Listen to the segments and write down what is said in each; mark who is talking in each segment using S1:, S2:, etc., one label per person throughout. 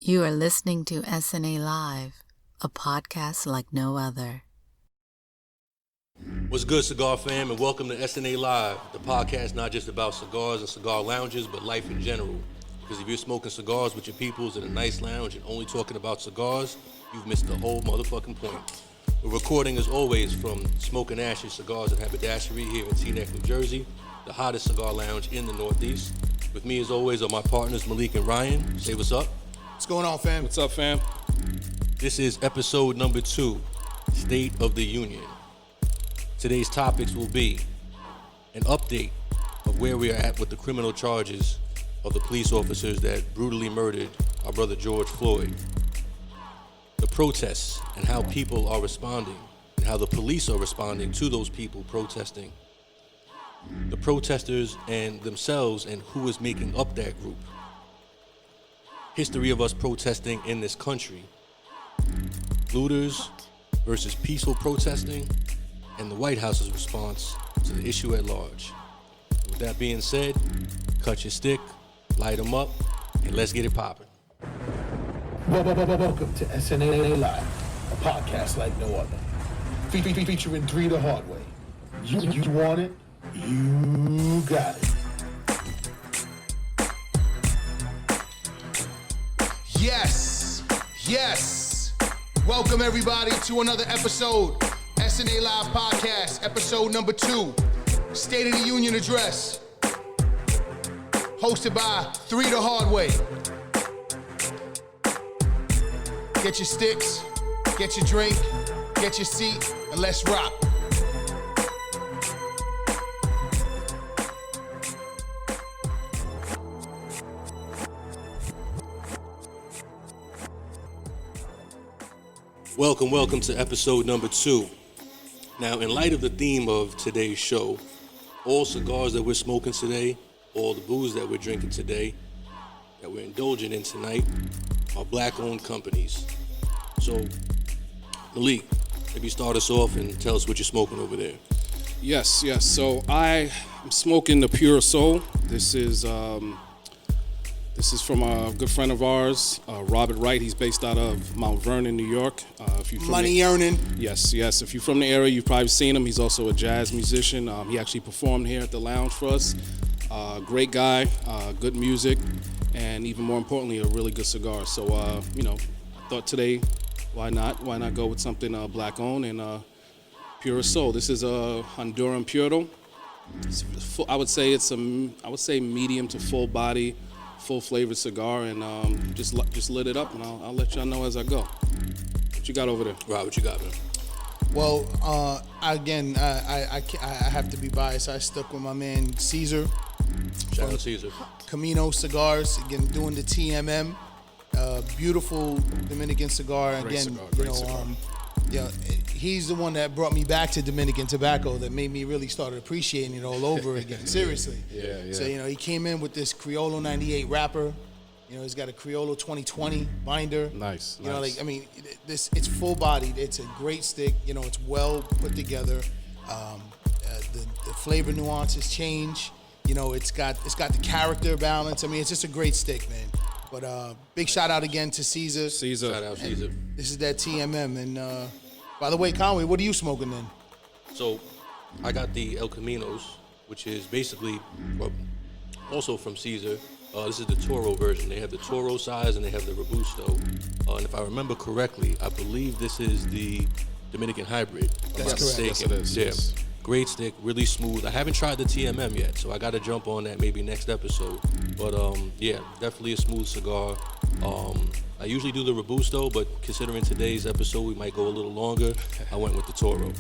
S1: You are listening to SNA Live, a podcast like no other.
S2: What's good, Cigar fam, and welcome to SNA Live, the podcast not just about cigars and cigar lounges, but life in general. Because if you're smoking cigars with your peoples in a nice lounge and only talking about cigars, you've missed the whole motherfucking point. We're recording, as always, from Smoke and Ashes Cigars and Haberdashery here in Teaneck, New Jersey, the hottest cigar lounge in the Northeast. With me, as always, are my partners, Malik and Ryan. Say what's up.
S3: What's going on, fam?
S4: What's up, fam?
S2: This is episode number 2, State of the Union. Today's topics will be an update of where we are at with the criminal charges of the police officers that brutally murdered our brother George Floyd, the protests and how people are responding and how the police are responding to those people protesting, the protesters and themselves and who is making up that group, history of us protesting in this country, looters versus peaceful protesting, and the White House's response to the issue at large. With that being said, cut your stick, light them up, and let's get it popping.
S3: Welcome to SNA Live, a podcast like no other. Featuring Three the Hard Way. You want it, you got it.
S5: Yes. Welcome everybody to another episode, SNA Live Podcast, episode number 2, State of the Union Address, hosted by Three the Hard Way. Get your sticks, get your drink, get your seat, and let's rock.
S2: Welcome to episode number 2. Now, in light of the theme of today's show, all cigars that we're smoking today, all the booze that we're drinking today, that we're indulging in tonight, are black-owned companies. So, Malik, maybe start us off and tell us what you're smoking over there.
S4: Yes. So I'm smoking the Pure Soul. This is from a good friend of ours, Robert Wright. He's based out of Mount Vernon, New York. If you're from
S5: Money earning.
S4: Yes. If you're from the area, you've probably seen him. He's also a jazz musician. He actually performed here at the lounge for us. Great guy, good music, and even more importantly, a really good cigar. So, I thought today, why not go with something black-owned and Pure Soul. This is a Honduran Puro. I would say it's medium to full body, full flavored cigar, and just lit it up, and I'll let y'all know as I go. What you got over there?
S2: Rob, what you got, man?
S5: Well, I have to be biased. I stuck with my man Caesar.
S2: Shout out Caesar.
S5: Camino Cigars, again, doing the TMM. Beautiful Dominican cigar.
S4: Great
S5: Again,
S4: cigar.
S5: He's the one that brought me back to Dominican tobacco that made me really start appreciating it all over again. Seriously.
S4: Yeah.
S5: So, he came in with this Criollo 98 wrapper. He's got a Criollo 2020 binder.
S4: Nice.
S5: It's full bodied. It's a great stick. It's well put together. The flavor nuances change. It's got the character balance. It's just a great stick, man. But big shout out again to Caesar.
S2: Shout out Caesar.
S5: This is that TMM. And by the way, Conway, what are you smoking then?
S2: So, I got the El Caminos, which is basically also from Caesar. This is the Toro version. They have the Toro size and they have the Robusto. And if I remember correctly, I believe this is the Dominican hybrid.
S5: That's correct.
S4: Yes, it is.
S2: Yeah.
S4: Yes.
S2: Great stick, really smooth. I haven't tried the TMM yet, so I got to jump on that maybe next episode. But definitely a smooth cigar. I usually do the Robusto, but considering today's episode, we might go a little longer. I went with the Toro.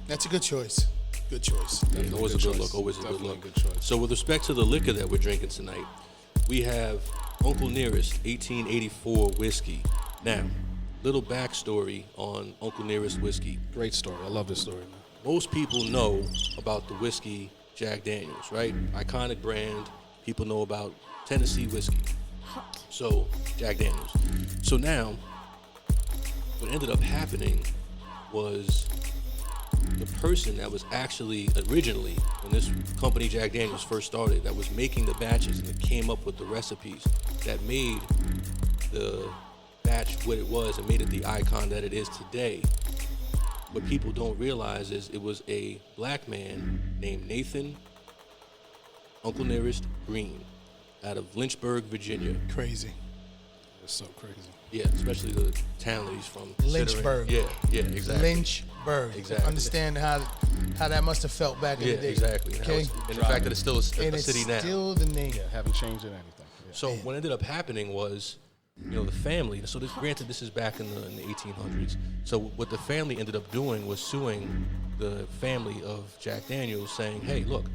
S5: That's a good choice. Good choice.
S2: Yeah, always a good look. Always a good look.
S4: Good choice.
S2: So with respect to the liquor that we're drinking tonight, we have Uncle Nearest 1884 whiskey. Now, little backstory on Uncle Nearest whiskey.
S4: Great story. I love this story, man.
S2: Most people know about the whiskey Jack Daniels, right? Iconic brand. People know about Tennessee whiskey. So, Jack Daniels. So now, what ended up happening was the person that was actually originally, when this company Jack Daniels first started, that was making the batches and that came up with the recipes that made the batch what it was and made it the icon that it is today. What people don't realize is it was a black man named Nathan Uncle Nearest Green out of Lynchburg, Virginia.
S5: Crazy.
S4: It's so crazy.
S2: Yeah, especially the town that he's from.
S5: Lynchburg.
S2: Yeah, exactly.
S5: Lynchburg.
S2: Exactly.
S5: Understand how that must have felt back in the day.
S2: Exactly.
S5: Okay.
S2: And the fact that it's still a
S5: And
S2: city
S5: it's
S2: now.
S5: still the name.
S4: Yeah, haven't changed it anything. Yeah.
S2: So what ended up happening was, the family. So granted, this is back in the 1800s. So what the family ended up doing was suing the family of Jack Daniels, saying, "Hey, look,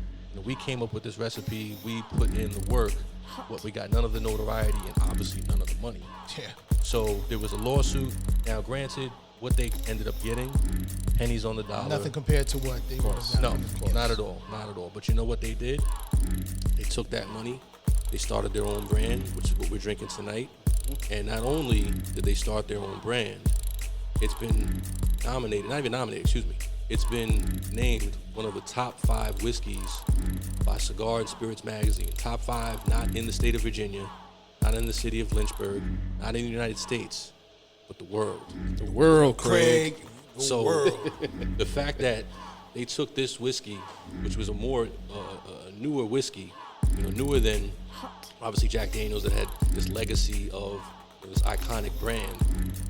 S2: we came up with this recipe. We put in the work. But we got none of the notoriety and obviously none of the money."
S5: Yeah.
S2: So there was a lawsuit. Now, granted, what they ended up getting, pennies on the dollar.
S5: Nothing compared to what they would have done.
S2: No,
S5: in the beginning.
S2: not at all, not at all. But you know what they did? They took that money, they started their own brand, which is what we're drinking tonight. And not only did they start their own brand, it's been it's been named one of the top 5 whiskeys by Cigar and Spirits magazine. Top 5, not in the state of Virginia, not in the city of Lynchburg, not in the United States, but the world.
S4: The world, Craig.
S5: The
S2: So
S5: world.
S2: the fact that they took this whiskey, which was a more newer whiskey, newer than obviously Jack Daniels, that had this legacy of this iconic brand,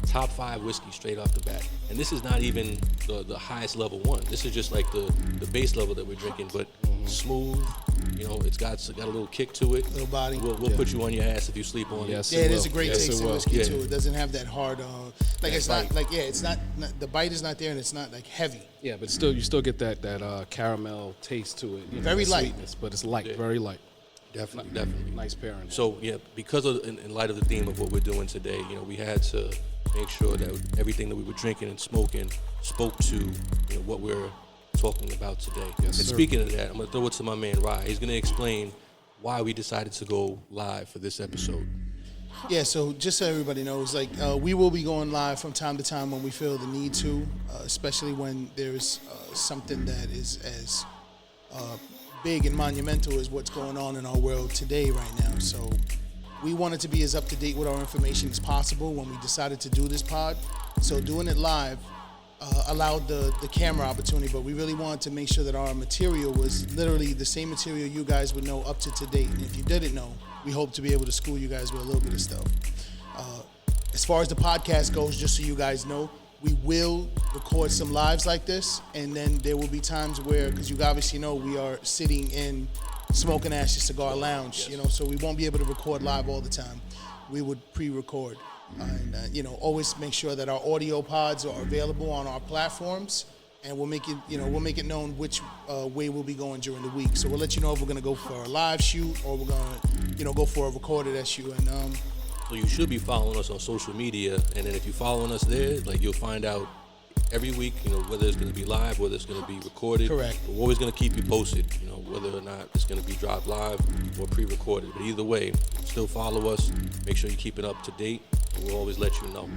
S2: top 5 whiskey straight off the bat. And this is not even the highest level one. This is just like the base level that we're drinking, but smooth. It's got a little kick to it.
S5: Little body.
S2: We'll put you on your ass if you sleep on
S4: Yes,
S2: it.
S5: Yeah,
S4: it
S5: it is
S4: will.
S5: a great
S4: Yes, it
S5: tasting
S4: will.
S5: whiskey
S2: Yeah.
S5: too. It doesn't have that hard, it's not
S2: bite.
S5: like it's not the bite is not there, and it's not like heavy.
S4: Yeah, but still, you still get that caramel taste to it.
S5: Very
S4: that
S5: light.
S4: sweetness, but it's light,
S2: Yeah.
S4: very light.
S2: Definitely.
S4: Nice pairing.
S2: So yeah, because of in light of the theme of what we're doing today, we had to make sure that everything that we were drinking and smoking spoke to what we're talking about today.
S4: Yes,
S2: and
S4: sir.
S2: speaking of that, I'm gonna throw it to my man Rye. He's gonna explain why we decided to go live for this episode.
S5: Yeah, so just so everybody knows, we will be going live from time to time when we feel the need to, especially when there's something that is as big and monumental as what's going on in our world today right now. So we wanted to be as up to date with our information as possible when we decided to do this pod. So doing it live allowed the camera opportunity, but we really wanted to make sure that our material was literally the same material you guys would know up to date. And if you didn't know, we hope to be able to school you guys with a little bit of stuff. As far as the podcast goes, just so you guys know, we will record some lives like this, and then there will be times where, because you obviously know, we are sitting in Smoking Ashes Cigar Lounge, so we won't be able to record live all the time. We would pre-record, and always make sure that our audio pods are available on our platforms, and we'll make it known which way we'll be going during the week. So we'll let you know if we're gonna go for a live shoot or we're gonna go for a recorded issue. And
S2: So you should be following us on social media, and then if you're following us there, you'll find out every week, whether it's going to be live, whether it's going to be recorded.
S5: Correct.
S2: We're always going to keep you posted, whether or not it's going to be dropped live or pre-recorded. But either way, still follow us. Make sure you keep it up to date, and we'll always let you know.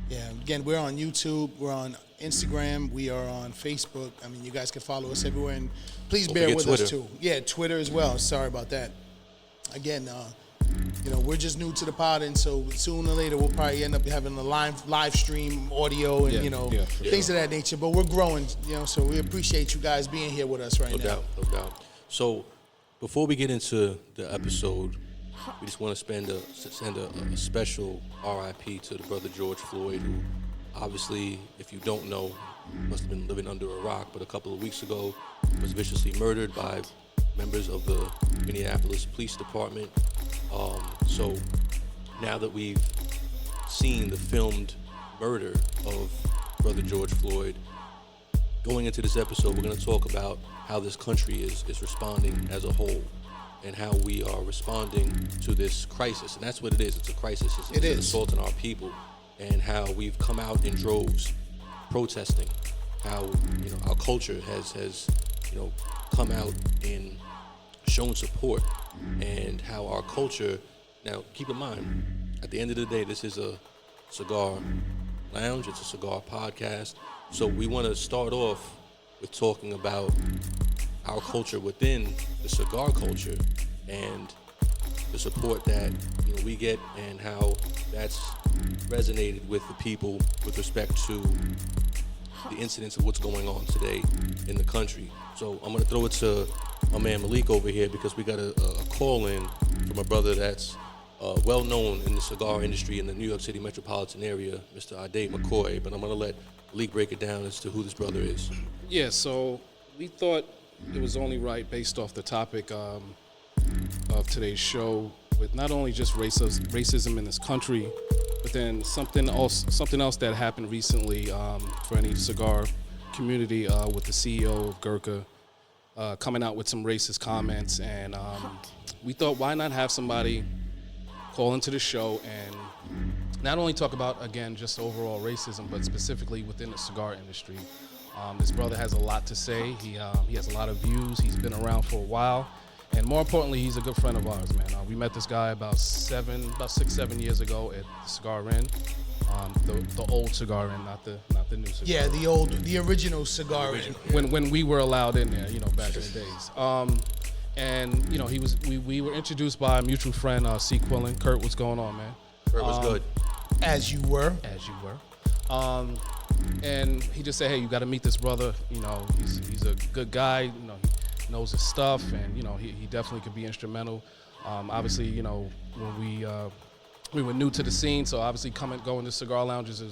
S5: yeah, again, we're on YouTube, we're on Instagram, we are on Facebook. I mean, you guys can follow us everywhere, and please
S2: Don't
S5: bear
S2: forget
S5: with
S2: Twitter.
S5: us too. Yeah, Twitter as well. Sorry about that. Again, we're just new to the pod, and so sooner or later we'll probably end up having a live stream audio and things of that nature. But we're growing, so we appreciate you guys being here with us right now.
S2: No doubt. So before we get into the episode, we just want to send a special RIP to the brother George Floyd, who obviously, if you don't know, must have been living under a rock, but a couple of weeks ago was viciously murdered by members of the Minneapolis Police Department. So now that we've seen the filmed murder of brother George Floyd, going into this episode, we're going to talk about how this country is responding as a whole and how we are responding to this crisis. And that's what it is. It's a crisis. It's an assault on our people, and how we've come out in droves protesting, how our culture has come out and shown support, and how our culture, now keep in mind, at the end of the day, this is a cigar lounge, it's a cigar podcast, so we want to start off with talking about our culture within the cigar culture and the support that we get and how that's resonated with the people with respect to the incidents of what's going on today in the country. So I'm gonna throw it to my man Malik over here because we got a call in from a brother that's well known in the cigar industry in the New York City metropolitan area, Mr. Ade McCoy. But I'm gonna let Malik break it down as to who this brother is.
S4: Yeah, so we thought it was only right based off the topic of today's show, with not only just racism in this country, but then something else that happened recently for any cigar community with the CEO of Gurkha coming out with some racist comments, and we thought, why not have somebody call into the show and not only talk about, again, just overall racism, but specifically within the cigar industry. This brother has a lot to say. He has a lot of views. He's been around for a while. And more importantly, he's a good friend of ours, man. We met this guy about 6-7 years ago at the Cigar Inn, the old Cigar Inn, not the new Cigar.
S5: Yeah, the original Cigar Inn.
S4: When we were allowed in there, back in the days. And we were introduced by a mutual friend, C. Quillen. Kurt, what's going on, man?
S2: Kurt was good.
S5: As you were.
S4: And he just said, hey, you got to meet this brother. He's a good guy. He knows his stuff, and he definitely could be instrumental. Obviously, when we were new to the scene, so obviously going to cigar lounges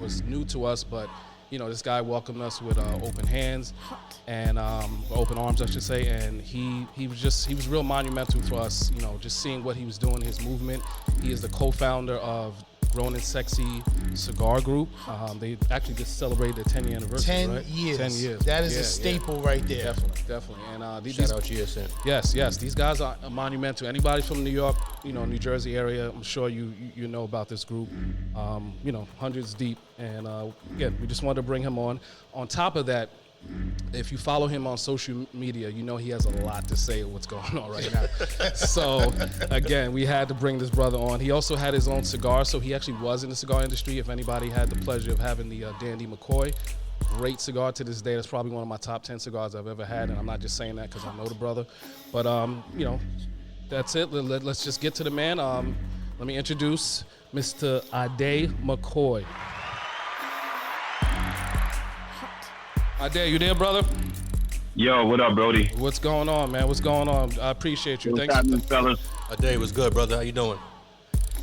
S4: was new to us. But this guy welcomed us with open hands and open arms, I should say. And he was real monumental for us. Just seeing what he was doing, his movement. He is the co-founder of Grown and Sexy Cigar Group. They actually just celebrated their 10-year anniversary,
S5: 10
S4: right?
S5: years.
S4: 10 years.
S5: That is a staple right there.
S4: Definitely. And
S2: Shout out GSN.
S4: Yes. These guys are monumental. Anybody from New York, New Jersey area, I'm sure you know about this group. Hundreds deep. And again, we just wanted to bring him on. On top of that, if you follow him on social media, he has a lot to say of what's going on right now. So, again, we had to bring this brother on. He also had his own cigar, so he actually was in the cigar industry. If anybody had the pleasure of having the Dandy McCoy, great cigar to this day. That's probably one of my top 10 cigars I've ever had, and I'm not just saying that because I know the brother. But, that's it. Let's just get to the man. Let me introduce Mr. Ade McCoy. Ade, you there, brother?
S6: Yo, what up, Brody?
S4: What's going on, man? What's going on? I appreciate you.
S6: What's happening, fellas?
S2: Ade was good, brother. How you doing?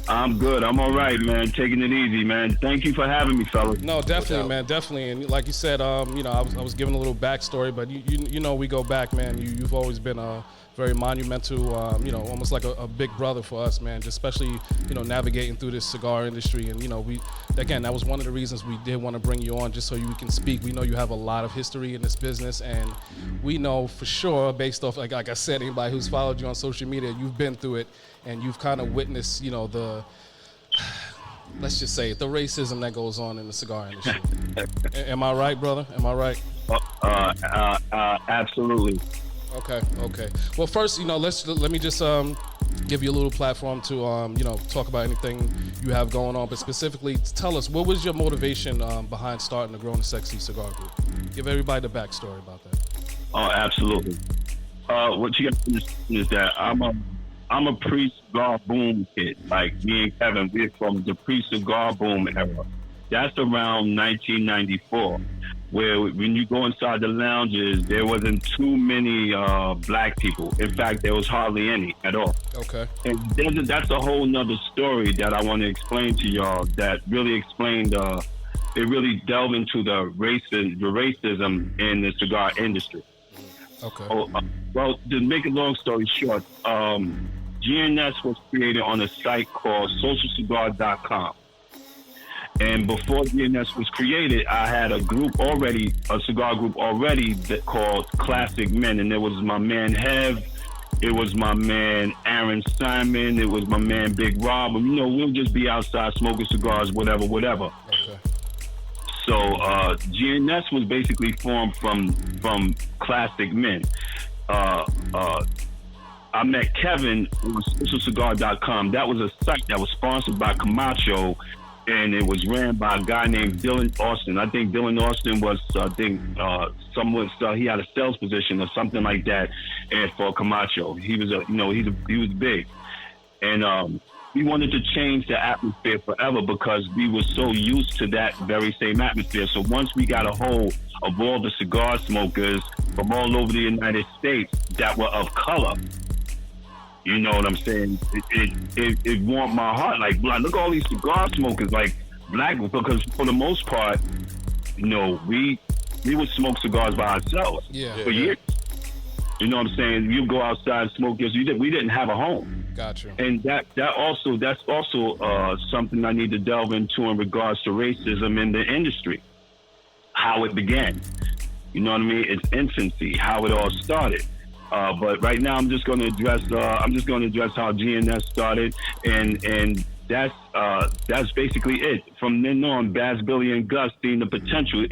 S6: I'm good. I'm all right, man. Taking it easy, man. Thank you for having me, fellas.
S4: No, definitely, man. Definitely. And like you said, I was giving a little backstory, but we go back, man. You've always been a very monumental, almost like a big brother for us, man. Just especially, navigating through this cigar industry. And, that was one of the reasons we did want to bring you on, just so you can speak. We know you have a lot of history in this business, and we know for sure, based off, like I said, anybody who's followed you on social media, you've been through it, and you've kind of witnessed, let's just say it, the racism that goes on in the cigar industry. Am I right, brother? Am I right?
S6: Absolutely.
S4: Okay. Well, first, let me just give you a little platform to talk about anything you have going on, but specifically tell us, what was your motivation behind starting the Grown and Sexy Cigar Group? Give everybody the backstory about that.
S6: Oh, absolutely. What you got to understand is that I'm a pre-cigar boom kid. Like me and Kevin, we're from the pre-cigar boom era. That's around 1994. Where when you go inside the lounges, there wasn't too many black people. In fact, there was hardly any at all.
S4: Okay.
S6: And that's a whole nother story that I want to explain to y'all that really explained, it really delved into the racism in the cigar industry.
S4: Okay.
S6: Well, to make a long story short, GNS was created on a site called socialcigar.com. And before DNS was created, I had a cigar group already called Classic Men. And it was my man Hev, it was my man Aaron Simon, it was my man Big Rob. We'll just be outside smoking cigars, whatever.
S4: Okay.
S6: So GNS was basically formed from Classic Men. I met Kevin on socialcigar.com. That was a site that was sponsored by Camacho, and it was ran by a guy named Dylan Austin. I think Dylan Austin was, he had a sales position or something like that, and for Camacho, he was he was big. And we wanted to change the atmosphere forever because we were so used to that very same atmosphere. So once we got a hold of all the cigar smokers from all over the United States that were of color, you know what I'm saying? It warmed my heart. Like, look at all these cigar smokers, like black, because for the most part, you know, we would smoke cigars by ourselves for years. You know what I'm saying? You go outside and smoke yours. We didn't have a home.
S4: Gotcha.
S6: And that's also something I need to delve into in regards to racism in the industry. How it began. You know what I mean? Its infancy, how it all started. But right now, I'm just going to address how GNS started, and that's basically it. From then on, Baz, Billy, and Gus seen the potential.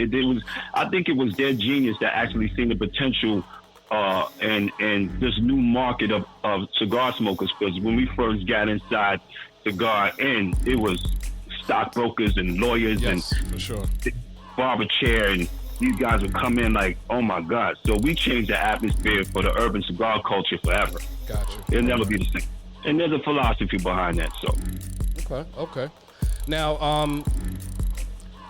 S6: I think it was their genius that actually seen the potential and this new market of cigar smokers. Because when we first got inside cigar, it was stockbrokers and lawyers and
S4: for sure.
S6: barber chair, and these guys would come in like, oh my God. So we changed the atmosphere for the urban cigar culture forever.
S4: Gotcha.
S6: It'll never be the same. And there's a philosophy behind that. So.
S4: Okay. Now,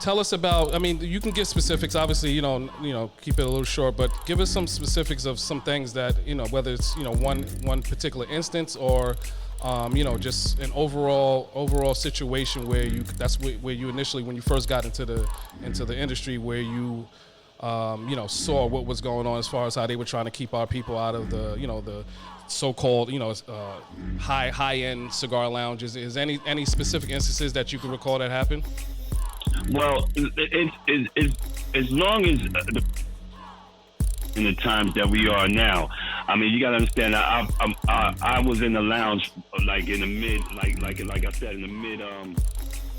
S4: tell us about. I mean, you can give specifics. Obviously, you know, keep it a little short. But give us some specifics of some things that, you know, whether it's, you know, one particular instance or, you know, just an overall situation where where you initially, when you first got into the industry, where you, you know, saw what was going on as far as how they were trying to keep our people out of the, you know, the so-called, you know, high-end cigar lounges. Is any specific instances that you can recall that happened?
S6: Well, it's as long as in the times that we are now. I mean, you gotta understand. I was in the lounge like in the mid, like I said, in the mid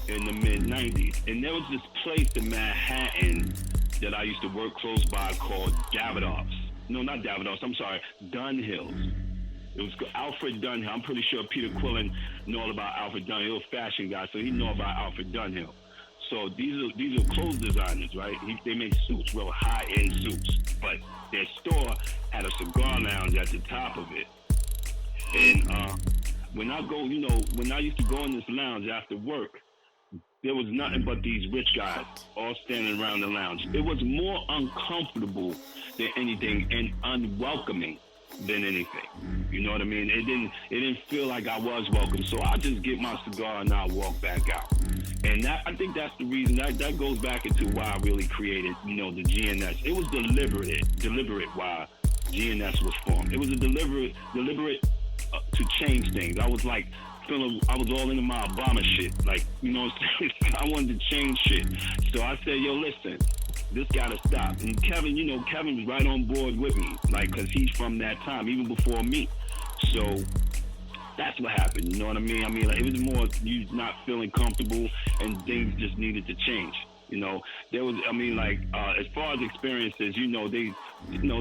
S6: '90s, and there was this place in Manhattan that I used to work close by called Davidoff's. No, not Davidoff's. I'm sorry, Dunhill's. It was Alfred Dunhill. I'm pretty sure Peter Quillen know all about Alfred Dunhill. He was a fashion guy, so he know about Alfred Dunhill. So these are clothes designers, right? They make suits, real high-end suits. But their store had a cigar lounge at the top of it. And when I used to go in this lounge after work, there was nothing but these rich guys all standing around the lounge. It was more uncomfortable than anything and unwelcoming than anything. You know what I mean? It didn't feel like I was welcome. So I just get my cigar and I walk back out. And I think that's the reason that goes back into why I really created, you know, the GNS. It was deliberate why GNS was formed. It was a deliberate to change things. I was like I was all into my Obama shit. Like, you know, I wanted to change shit. So I said, yo, listen, this gotta stop. And Kevin was right on board with me, like, cause he's from that time, even before me. So that's what happened. You know what I mean? I mean, like, it was more you not feeling comfortable and things just needed to change. You know, there was, I mean, like, as far as experiences, you know,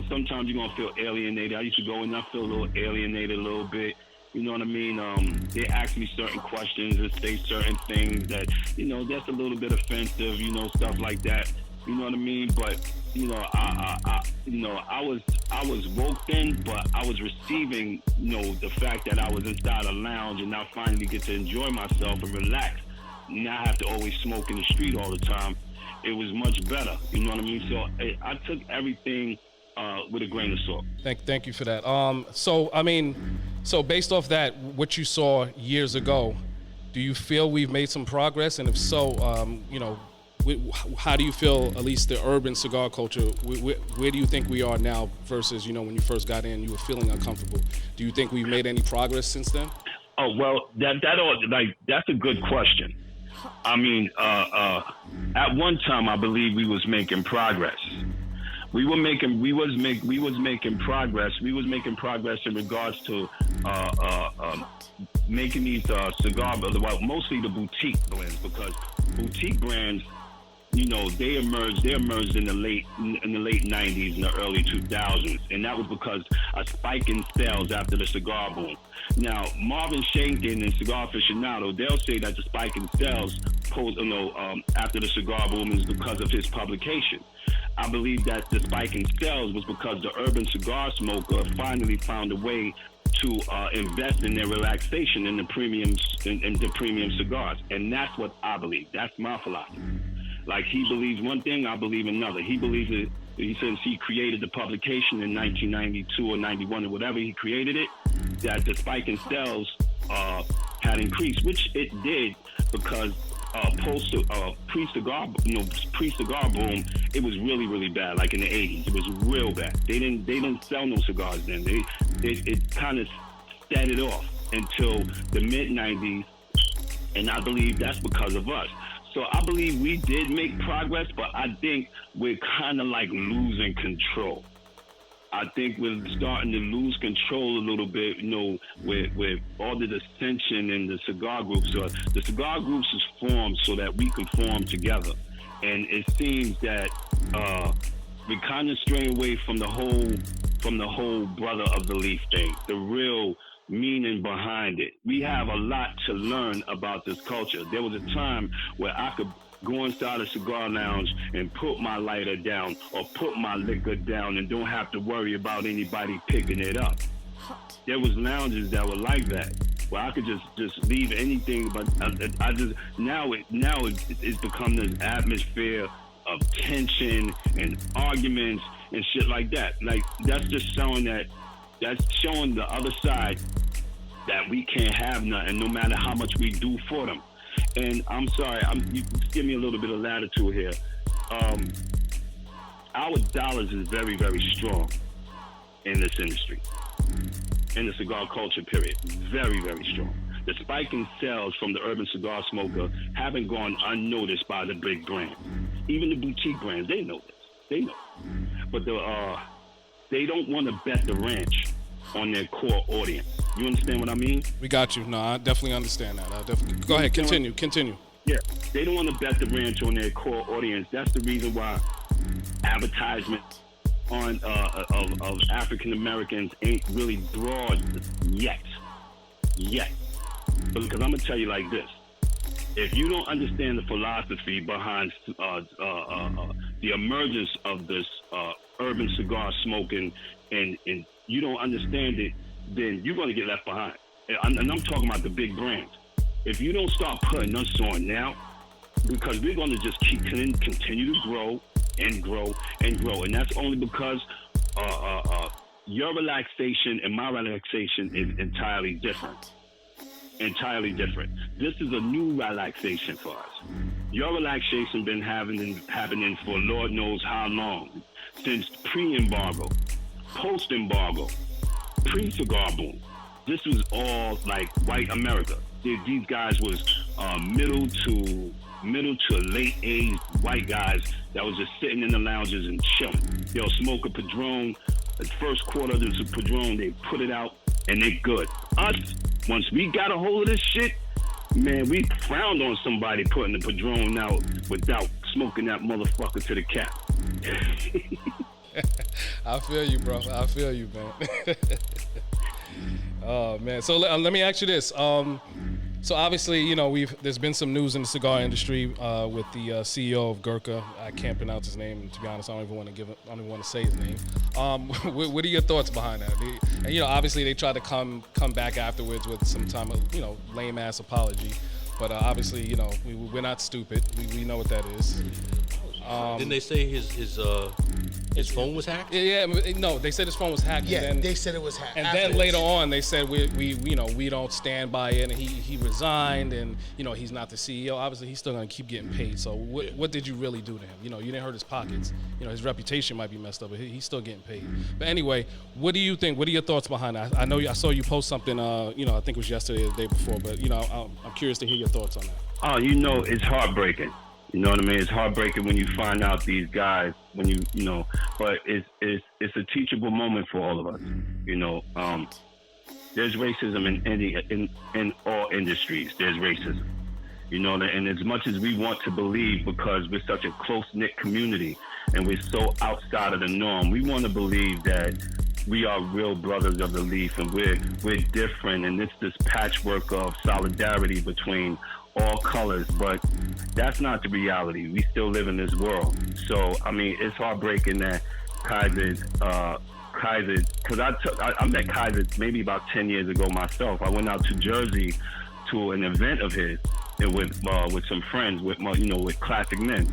S6: sometimes you're gonna feel alienated. I used to go and I feel a little alienated a little bit. You know what I mean? They ask me certain questions and say certain things that, you know, that's a little bit offensive, you know, stuff like that. You know what I mean? But, you know, I was woke then, but I was receiving, you know, the fact that I was inside a lounge and now finally get to enjoy myself and relax. Not have to always smoke in the street all the time. It was much better. You know what I mean? So I took everything with a grain of salt.
S4: Thank you for that. So I mean, based off that, what you saw years ago, do you feel we've made some progress? And if so, you know, how do you feel, at least the urban cigar culture, where do you think we are now versus, you know, when you first got in, you were feeling uncomfortable? Do you think we've made any progress since then?
S6: Oh, well, that's a good question. I mean, at one time, I believe we was making progress. We was making progress. We was making progress in regards to making these cigar, well, mostly the boutique brands, because boutique brands, you know, they emerged in the late 90s and the early 2000s, and that was because a spike in sales after the cigar boom. Now, Marvin Shankin and Cigar Aficionado, they'll say that the spike in sales after the cigar boom is because of his publication. I believe that the spike in sales was because the urban cigar smoker finally found a way to invest in their relaxation in the premium cigars, and that's what I believe. That's my philosophy. Like, he believes one thing, I believe another. He believes it. He says he created the publication in 1992 or 91 or whatever. He created it. That the spike in sales had increased, which it did, because pre-cigar boom, it was really, really bad. Like in the 80s, it was real bad. They didn't sell no cigars then. It kind of set it off until the mid 90s, and I believe that's because of us. So I believe we did make progress, but I think we're kind of like losing control. I think we're starting to lose control a little bit, with all the dissension in the cigar groups. So the cigar groups is formed so that we can form together. And it seems that we kind of stray away from the whole brother of the leaf thing, the real meaning behind it. We have a lot to learn about this culture. There was a time where I could go inside a cigar lounge and put my lighter down or put my liquor down and don't have to worry about anybody picking it up. There was lounges that were like that, where I could just leave anything, but I just now it's become this atmosphere of tension and arguments and shit like that. Like, that's just showing the other side that we can't have nothing, no matter how much we do for them. And I'm sorry, you give me a little bit of latitude here. Our dollars is very, very strong in this industry, in the cigar culture, period. Very, very strong. The spike in sales from the urban cigar smoker haven't gone unnoticed by the big brands. Even the boutique brands, they know this. They know. But they don't want to bet the ranch on their core audience. You understand what I mean?
S4: We got you. No, I definitely understand that. Go ahead, continue.
S6: Yeah, they don't want to bet the ranch on their core audience. That's the reason why advertisements on of African Americans ain't really broad yet. Because I'm gonna tell you like this: if you don't understand the philosophy behind the emergence of this urban cigar smoking, and you don't understand it, then you're going to get left behind. And I'm talking about the big brands. If you don't start putting us on now, because we're going to just continue to grow and grow and grow. And that's only because your relaxation and my relaxation is entirely different. Entirely different. This is a new relaxation for us. Your relaxation been happening for Lord knows how long, since pre-embargo, post-embargo, pre-cigar boom. This was all like white America. These guys was middle to late age white guys that was just sitting in the lounges and chilling. They'll smoke a Padron. The first quarter of the Padron, they put it out and they good. Us, once we got a hold of this shit, man, we frowned on somebody putting the Padron out without smoking that motherfucker to the cap.
S4: I feel you, bro. I feel you, man. Oh, man. So let me ask you this. So obviously, there's been some news in the cigar industry with the CEO of Gurkha. I can't pronounce his name. To be honest, I don't even want to say his name. What are your thoughts behind that? And obviously they tried to come back afterwards with some time of lame ass apology, but obviously we're not stupid. We know what that is.
S2: Didn't they say his phone was hacked?
S4: Yeah, no, they said his phone was hacked.
S5: Yeah,
S4: and then,
S5: they said it was hacked.
S4: And then later on, they said we don't stand by it, and he resigned, and he's not the CEO. Obviously, he's still gonna keep getting paid. So what did you really do to him? You didn't hurt his pockets. His reputation might be messed up, but he's still getting paid. But anyway, what do you think? What are your thoughts behind that? I know I saw you post something. I think it was yesterday or the day before, but I'm curious to hear your thoughts on that.
S6: Oh, it's heartbreaking. You know what I mean? It's heartbreaking when you find out these guys, but it's a teachable moment for all of us. There's racism in all industries. There's racism. And as much as we want to believe, because we're such a close-knit community and we're so outside of the norm, we want to believe that we are real brothers of the leaf and we're different, and it's this patchwork of solidarity between all colors, but that's not the reality. We still live in this world. So, it's heartbreaking that Kaiser Kaiser because I met Kaiser maybe about 10 years ago myself. I went out to Jersey to an event of his and with some friends with Classic Men,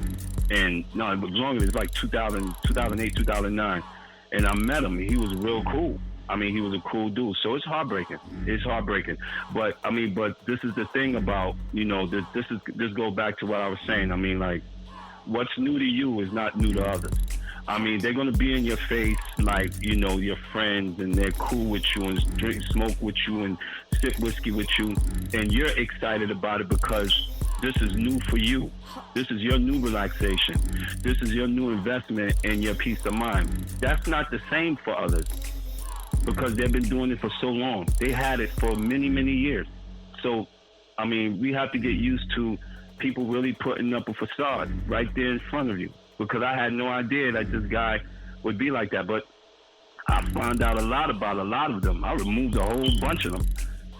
S6: and no, it was longer. It was like 2008, 2009, and I met him. He was real cool. I mean, he was a cool dude. So it's heartbreaking. It's heartbreaking. But I mean, this is the thing about this goes back to what I was saying. I mean, like, what's new to you is not new to others. I mean, they're gonna be in your face like, your friends, and they're cool with you and smoke with you and sip whiskey with you, and you're excited about it because this is new for you. This is your new relaxation. This is your new investment in your peace of mind. That's not the same for others because they've been doing it for so long. They had it for many, many years. So, I mean, we have to get used to people really putting up a facade right there in front of you. Because I had no idea that this guy would be like that. But I found out a lot about a lot of them. I removed a whole bunch of them.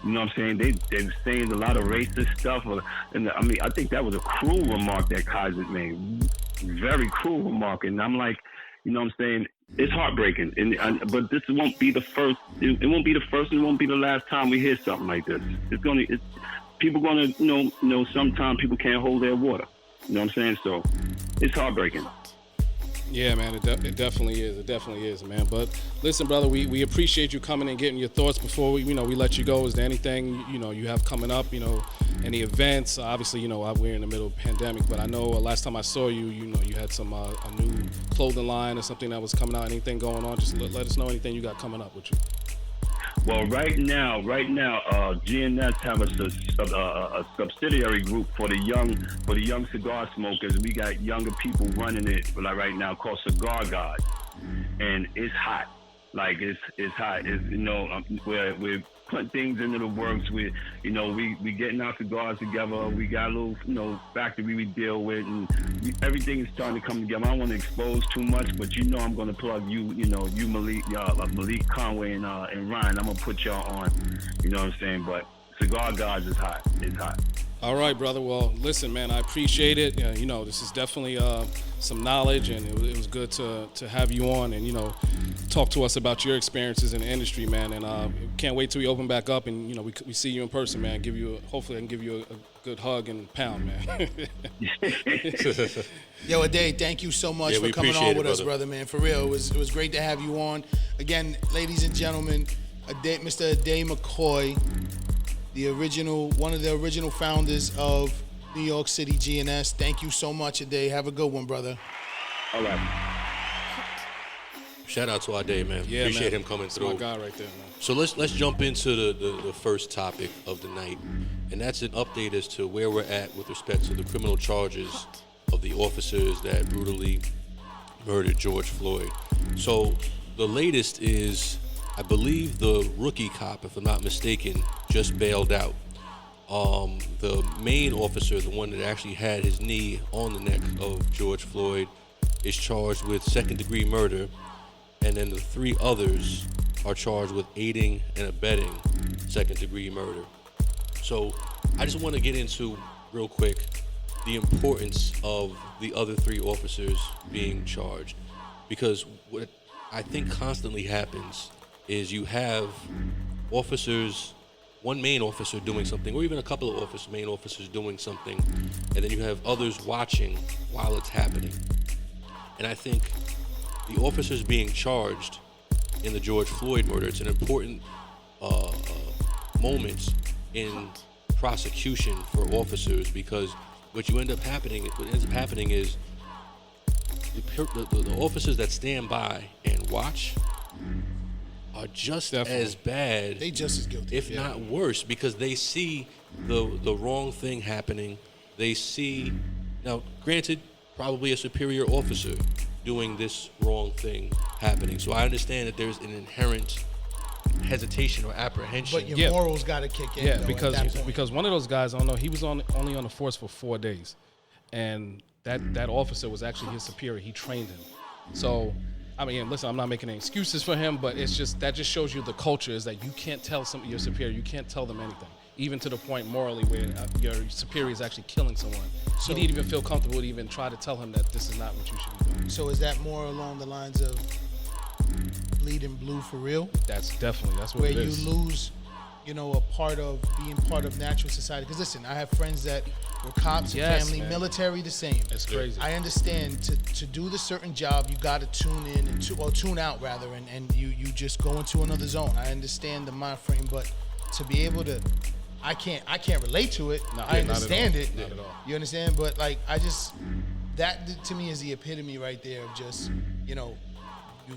S6: You know what I'm saying? They were saying a lot of racist stuff. And I mean, I think that was a cruel remark that Kaiser made. Very cruel remark. And I'm like, you know what I'm saying? It's heartbreaking. But this won't be the first. It won't be the first and it won't be the last time we hear something like this. People going to, sometimes people can't hold their water. You know what I'm saying? So it's heartbreaking.
S4: Yeah, man, it definitely is. It definitely is, man. But listen, brother, we appreciate you coming and getting your thoughts before we let you go. Is there anything you have coming up? Any events? Obviously, we're in the middle of a pandemic, but I know last time I saw you, you had some a new clothing line or something that was coming out. Anything going on? Just let us know anything you got coming up with you.
S6: Well, right now, GNS have a subsidiary group for the young cigar smokers. We got younger people running it like right now called Cigar God, and it's hot. Like it's hot. We're putting things into the works. We getting our cigars together. We got a little factory we deal with, and everything is starting to come together. I don't want to expose too much, but I'm going to plug you Malik Conway and Ryan. I'm gonna put y'all on. You know what I'm saying? But Cigar Gods is hot. It's hot.
S4: All right, brother. Well, listen, man, I appreciate it. This is definitely some knowledge, and it was good to have you on and, talk to us about your experiences in the industry, man. And can't wait till we open back up and, we see you in person, man. Hopefully I can give you a good hug and pound, man.
S5: Yo, Ade, thank you so much for coming on with us, brother, man. For real, it was great to have you on. Again, ladies and gentlemen, Mr. Ade McCoy, one of the original founders of New York City GNS. Thank you so much, Ade. Have a good one, brother.
S6: All right.
S2: Shout out to Ade, man.
S4: Yeah,
S2: Appreciate
S4: man.
S2: him coming
S4: That's
S2: through.
S4: my guy right there, man.
S2: So let's jump into the first topic of the night, and that's an update as to where we're at with respect to the criminal charges of the officers that brutally murdered George Floyd. So the latest is, I believe the rookie cop, if I'm not mistaken, just bailed out. The main officer, the one that actually had his knee on the neck of George Floyd, is charged with second-degree murder, and then the three others are charged with aiding and abetting second-degree murder. So I just want to get into, real quick, the importance of the other three officers being charged. Because what I think constantly happens is you have officers, one main officer doing something, or even a couple of main officers doing something, and then you have others watching while it's happening. And I think the officers being charged in the George Floyd murder, it's an important moment in prosecution for officers, because what ends up happening is the officers that stand by and watch are just as bad.
S5: They just as guilty,
S2: if not worse, because they see the wrong thing happening. They see, now granted, probably a superior officer doing this wrong thing happening. So I understand that there's an inherent hesitation or apprehension.
S5: But your morals got to kick in.
S4: Yeah,
S5: though,
S4: because one of those guys, I don't know, he was only on the force for 4 days, and that officer was actually his superior. He trained him. So, I mean, listen, I'm not making any excuses for him, but that just shows you the culture is that you can't tell your superior, you can't tell them anything, even to the point morally where your superior is actually killing someone. So he didn't even feel comfortable to even try to tell him that this is not what you should be doing.
S5: So is that more along the lines of bleeding blue for real.
S4: That's what
S5: where
S4: it is.
S5: you lose, a part of being part of natural society. Because listen, I have friends that were cops and
S4: Yes,
S5: family,
S4: man.
S5: military, the same.
S4: It's crazy.
S5: I understand to do the certain job, you got to tune in or tune out rather, and you just go into another zone. I understand the mind frame, but to be able to, I can't relate to it. I understand it.
S4: Not at all.
S5: You understand? But like, that to me is the epitome right there of just,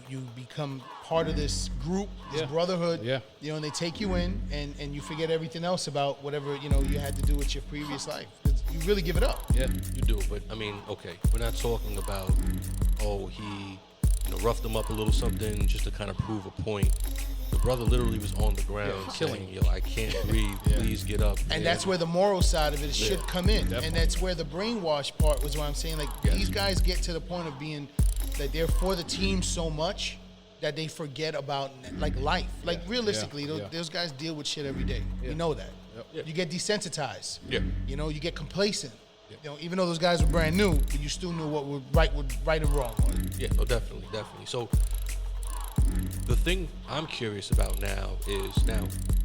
S5: you become part of this group, this brotherhood.
S4: Yeah.
S5: And they take you in, and you forget everything else about whatever you had to do with your previous life. 'Cause you really give it up.
S4: Yeah.
S2: You do, but I mean, okay, we're not talking about, he, roughed him up a little something just to kind of prove a point. The brother literally was on the ground
S4: killing
S2: saying, I can't breathe, please get up.
S5: And that's where the moral side of it should come in.
S4: Definitely.
S5: And that's where the brainwash part was what I'm saying. Like, these guys get to the point of being that they're for the team so much that they forget about like life. Like realistically, those guys deal with shit every day. We know that.
S2: Yep.
S5: You get desensitized.
S2: Yeah.
S5: You get complacent. Even though those guys were brand new, but you still knew what was right and wrong was.
S2: Yeah, no, definitely. So the thing I'm curious about now is,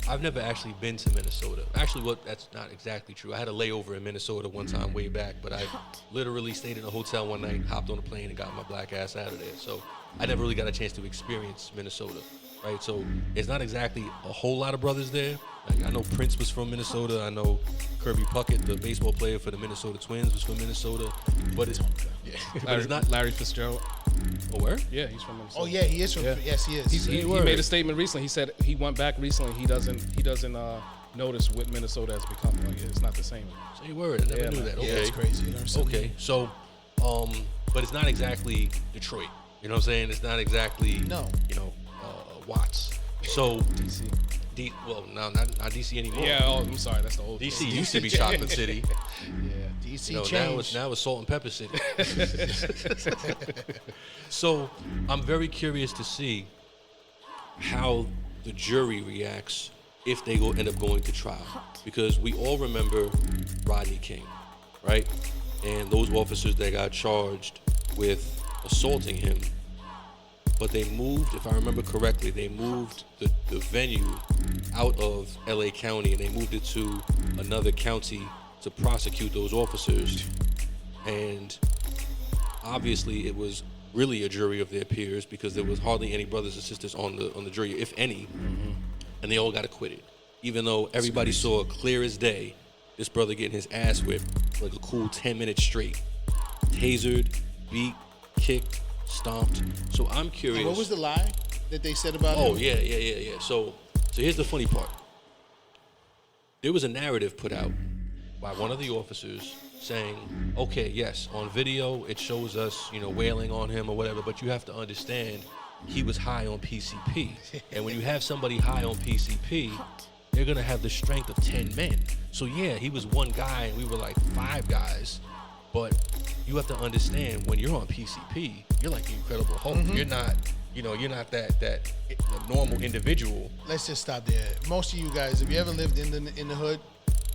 S2: I've never actually been to Minnesota. Actually, that's not exactly true. I had a layover in Minnesota one time way back, but I literally stayed in a hotel one night, hopped on a plane, and got my black ass out of there. So I never really got a chance to experience Minnesota, right? So it's not exactly a whole lot of brothers there. Like, I know Prince was from Minnesota. I know Kirby Puckett, the baseball player for the Minnesota Twins, was from Minnesota. But it's not
S4: Larry Fitzgerald.
S2: Oh, where?
S4: Yeah, he's from Minnesota.
S5: Oh yeah, he is from.
S4: Yeah.
S5: Yes, he is.
S4: He made a statement recently. He said he went back recently. He doesn't notice what Minnesota has become. Like, it's not the same.
S2: Say word. I never knew that. Okay.
S5: Yeah, it's crazy. You learn something
S2: Okay, so, but it's not exactly Detroit. You know what I'm saying? It's not exactly Watts. So
S4: DC.
S2: Well, no, not DC anymore.
S4: Yeah. Oh, I'm sorry. That's the old.
S2: DC used to be Chocolate City.
S4: Yeah.
S5: DC
S2: Now
S5: changed.
S2: it's Salt and Pepper City. So I'm very curious to see how the jury reacts if they end up going to trial, because we all remember Rodney King, right? And those officers that got charged with assaulting him. But they moved, if I remember correctly, they moved the venue out of LA County and they moved it to another county to prosecute those officers. And obviously it was really a jury of their peers, because there was hardly any brothers and sisters on the jury, if any, and they all got acquitted. Even though everybody saw clear as day this brother getting his ass whipped for like a cool 10 minutes straight. Tasered, beat, kicked, stomped. So I'm curious.
S5: And what was the lie that they said about him?
S2: Oh, yeah. So here's the funny part. There was a narrative put out by one of the officers saying, okay, yes, on video it shows us, wailing on him or whatever, but you have to understand he was high on PCP. And when you have somebody high on PCP, they're gonna have the strength of 10 men. So yeah, he was one guy and we were like 5 guys. But you have to understand, when you're on PCP, you're like the Incredible Hulk. You're not, you're not that normal individual.
S5: Let's just stop there. Most of you guys, if you ever lived in the hood,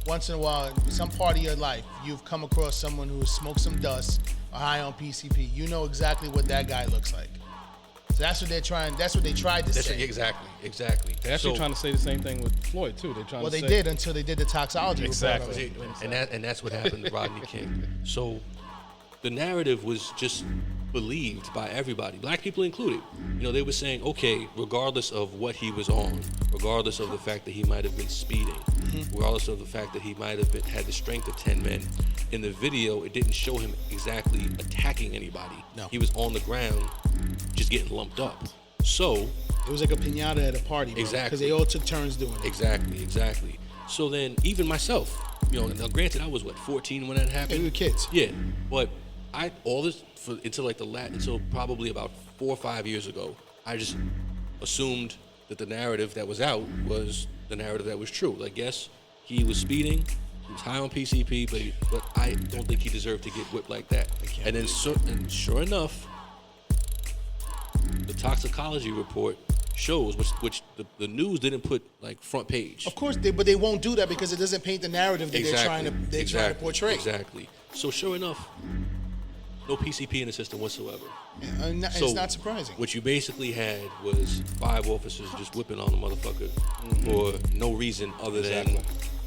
S5: once in a while, some part of your life, you've come across someone who has smoked some dust or high on PCP. You know exactly what that guy looks like. So that's what they're trying. That's what they tried to say.
S2: Exactly.
S4: They're actually trying to say the same thing with Floyd too.
S5: They did until they did the toxology
S4: Exactly.
S5: report.
S2: And that's what happened to Rodney King. So the narrative was just believed by everybody, black people included. They were saying, okay, regardless of what he was on, regardless of the fact that he might have been speeding, regardless of the fact that he might have had the strength of 10 men, in the video, it didn't show him exactly attacking anybody.
S5: No.
S2: He was on the ground just getting lumped up. So
S5: It was like a piñata at a party, bro.
S2: Exactly.
S5: Because they all took turns doing it.
S2: Exactly. So then, even myself, now granted, I was 14 when that happened.
S5: Yeah, we were kids.
S2: Yeah, but until probably about 4 or 5 years ago, I just assumed that the narrative that was out was the narrative that was true. Like, yes, he was speeding, he was high on PCP, but I don't think he deserved to get whipped like that. And then, sure enough, the toxicology report shows, which the news didn't put like front page.
S5: Of course, but they won't do that because it doesn't paint the narrative that they're trying to portray.
S2: Exactly. So sure enough, No PCP in the system whatsoever.
S5: It's not surprising.
S2: What you basically had was 5 officers just whipping on the motherfucker for no reason other than.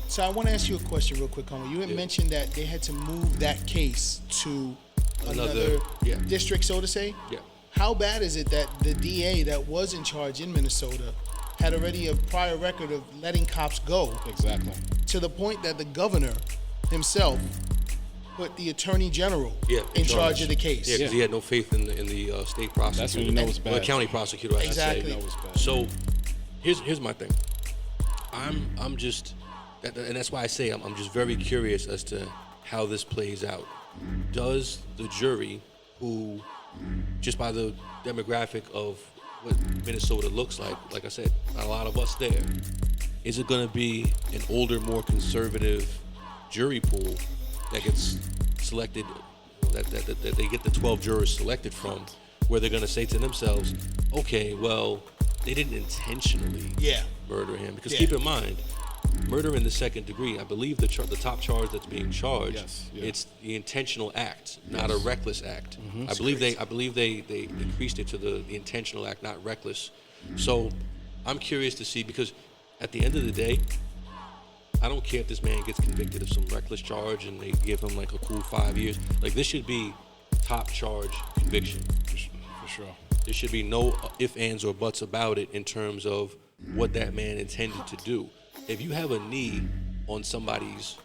S5: So I want to ask you a question real quick, Homer. You had mentioned that they had to move that case to another district, so to say.
S2: Yeah.
S5: How bad is it that the DA that was in charge in Minnesota had already a prior record of letting cops go?
S4: Exactly.
S5: To the point that the governor himself put the attorney general in charge of the case.
S2: Yeah, because he had no faith in the state prosecutor.
S4: That's when you know it's bad.
S2: Or the county prosecutor, I should say.
S5: Exactly.
S4: You know it's bad.
S2: So here's my thing. I'm just, and that's why I say I'm just very curious as to how this plays out. Does the jury, who just by the demographic of what Minnesota looks like I said, not a lot of us there, is it going to be an older, more conservative jury pool that gets selected, that they get the 12 jurors selected from, where they're going to say to themselves, okay, well, they didn't intentionally murder him. Because keep in mind, murder in the second degree, I believe the top charge that's being charged, it's the intentional act, not a reckless act. I believe they increased it to the intentional act, not reckless. So I'm curious to see, because at the end of the day, I don't care if this man gets convicted of some reckless charge and they give him like a cool 5 years. Like, this should be top charge conviction.
S4: For sure.
S2: There should be no ifs, ands, or buts about it in terms of what that man intended to do. If you have a knee on somebody's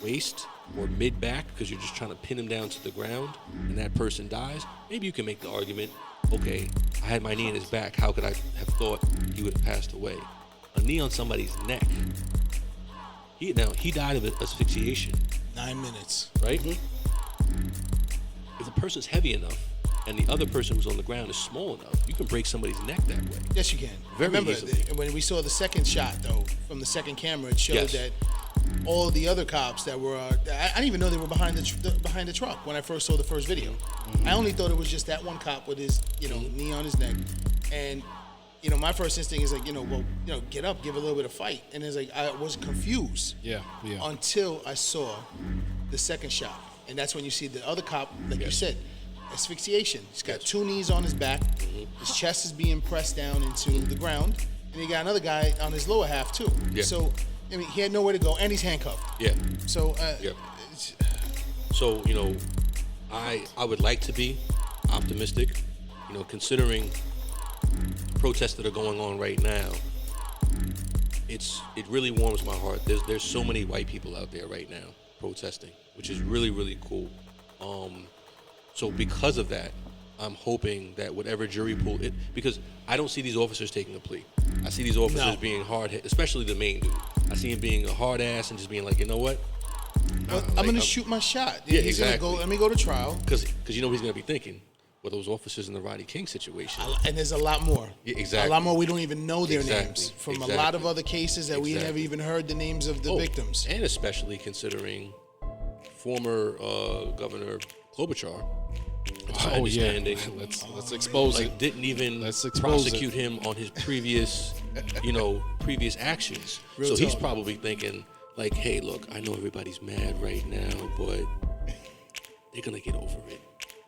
S2: waist or mid-back because you're just trying to pin him down to the ground and that person dies, maybe you can make the argument, okay, I had my knee in his back. How could I have thought he would have passed away? A knee on somebody's neck. He died of asphyxiation.
S5: 9 minutes.
S2: Right? If the person's heavy enough and the other person who's on the ground is small enough, you can break somebody's neck that way.
S5: Yes, you can. Remember,
S2: easily.
S5: When we saw the second shot, though, from the second camera, it showed that all the other cops that were, I didn't even know they were behind the truck when I first saw the first video. I only thought it was just that one cop with his, knee on his neck. And, my first instinct is like, get up, give a little bit of fight. And it's like, I was confused.
S4: Yeah.
S5: Until I saw the second shot. And that's when you see the other cop, like you said, asphyxiation. He's got 2 knees on his back. His chest is being pressed down into the ground. And he got another guy on his lower half, too.
S2: Yeah.
S5: So, he had nowhere to go, and he's handcuffed.
S2: Yeah.
S5: So,
S2: So, I would like to be optimistic, considering protests that are going on right now. It really warms my heart. There's so many white people out there right now protesting, which is really, really cool. So because of that, I'm hoping that whatever jury pool because I don't see these officers taking a plea. I see these officers being hard hit, especially the main dude. I see him being a hard ass and just being like, you know what?
S5: I'm going to shoot my shot.
S2: Yeah,
S5: he's
S2: exactly.
S5: Let me go to trial.
S2: Because you know what he's going to be thinking? Well, those officers in the Rodney King situation.
S5: And there's a lot more.
S2: Yeah, exactly.
S5: A lot more we don't even know their names from a lot of other cases that we never even heard the names of the victims.
S2: And especially considering former Governor Klobuchar, it's my understanding,
S4: let's expose it.
S2: Didn't even prosecute him on his previous actions.
S5: Real
S2: so
S5: talk.
S2: he's probably thinking like, hey, look, I know everybody's mad right now, but they're gonna get over it.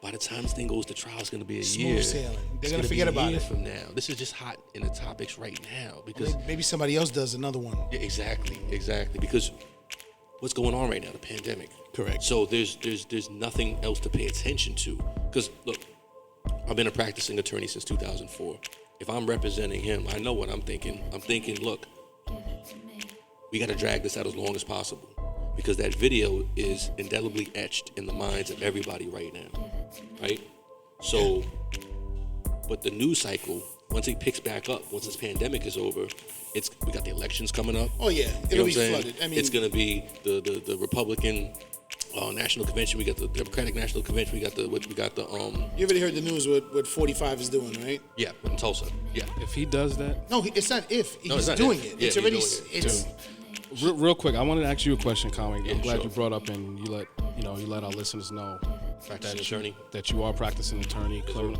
S2: By the time this thing goes to trial, it's going to be a year.
S5: Smooth sailing. They're going to
S2: be
S5: forget about
S2: a year
S5: it
S2: from now. This is just hot in the topics right now because
S5: maybe somebody else does another one.
S2: Yeah, exactly. Because what's going on right now? The pandemic.
S5: Correct.
S2: So there's nothing else to pay attention to. Because look, I've been a practicing attorney since 2004. If I'm representing him, I know what I'm thinking. I'm thinking, look, we got to drag this out as long as possible. Because that video is indelibly etched in the minds of everybody right now, right? So, but the news cycle, once it picks back up, once this pandemic is over, we got the elections coming up.
S5: Oh yeah, it'll be flooded. I mean,
S2: it's gonna be the Republican National Convention. We got the Democratic National Convention. We got the.
S5: You already heard the news what 45 is doing, right?
S2: Yeah, in Tulsa. Yeah.
S4: If he does that,
S5: no, it's not. If
S2: No,
S5: he's
S2: it's not
S5: doing
S2: if.
S5: it,
S2: Yeah,
S5: it's
S2: he's
S5: already.
S2: doing it.
S5: It's
S4: real quick, I wanted to ask you a question, Conway.
S2: Yeah,
S4: I'm glad
S2: sure.
S4: you brought up and you let our listeners know
S2: Practicing attorney.
S4: that you are practicing attorney, criminal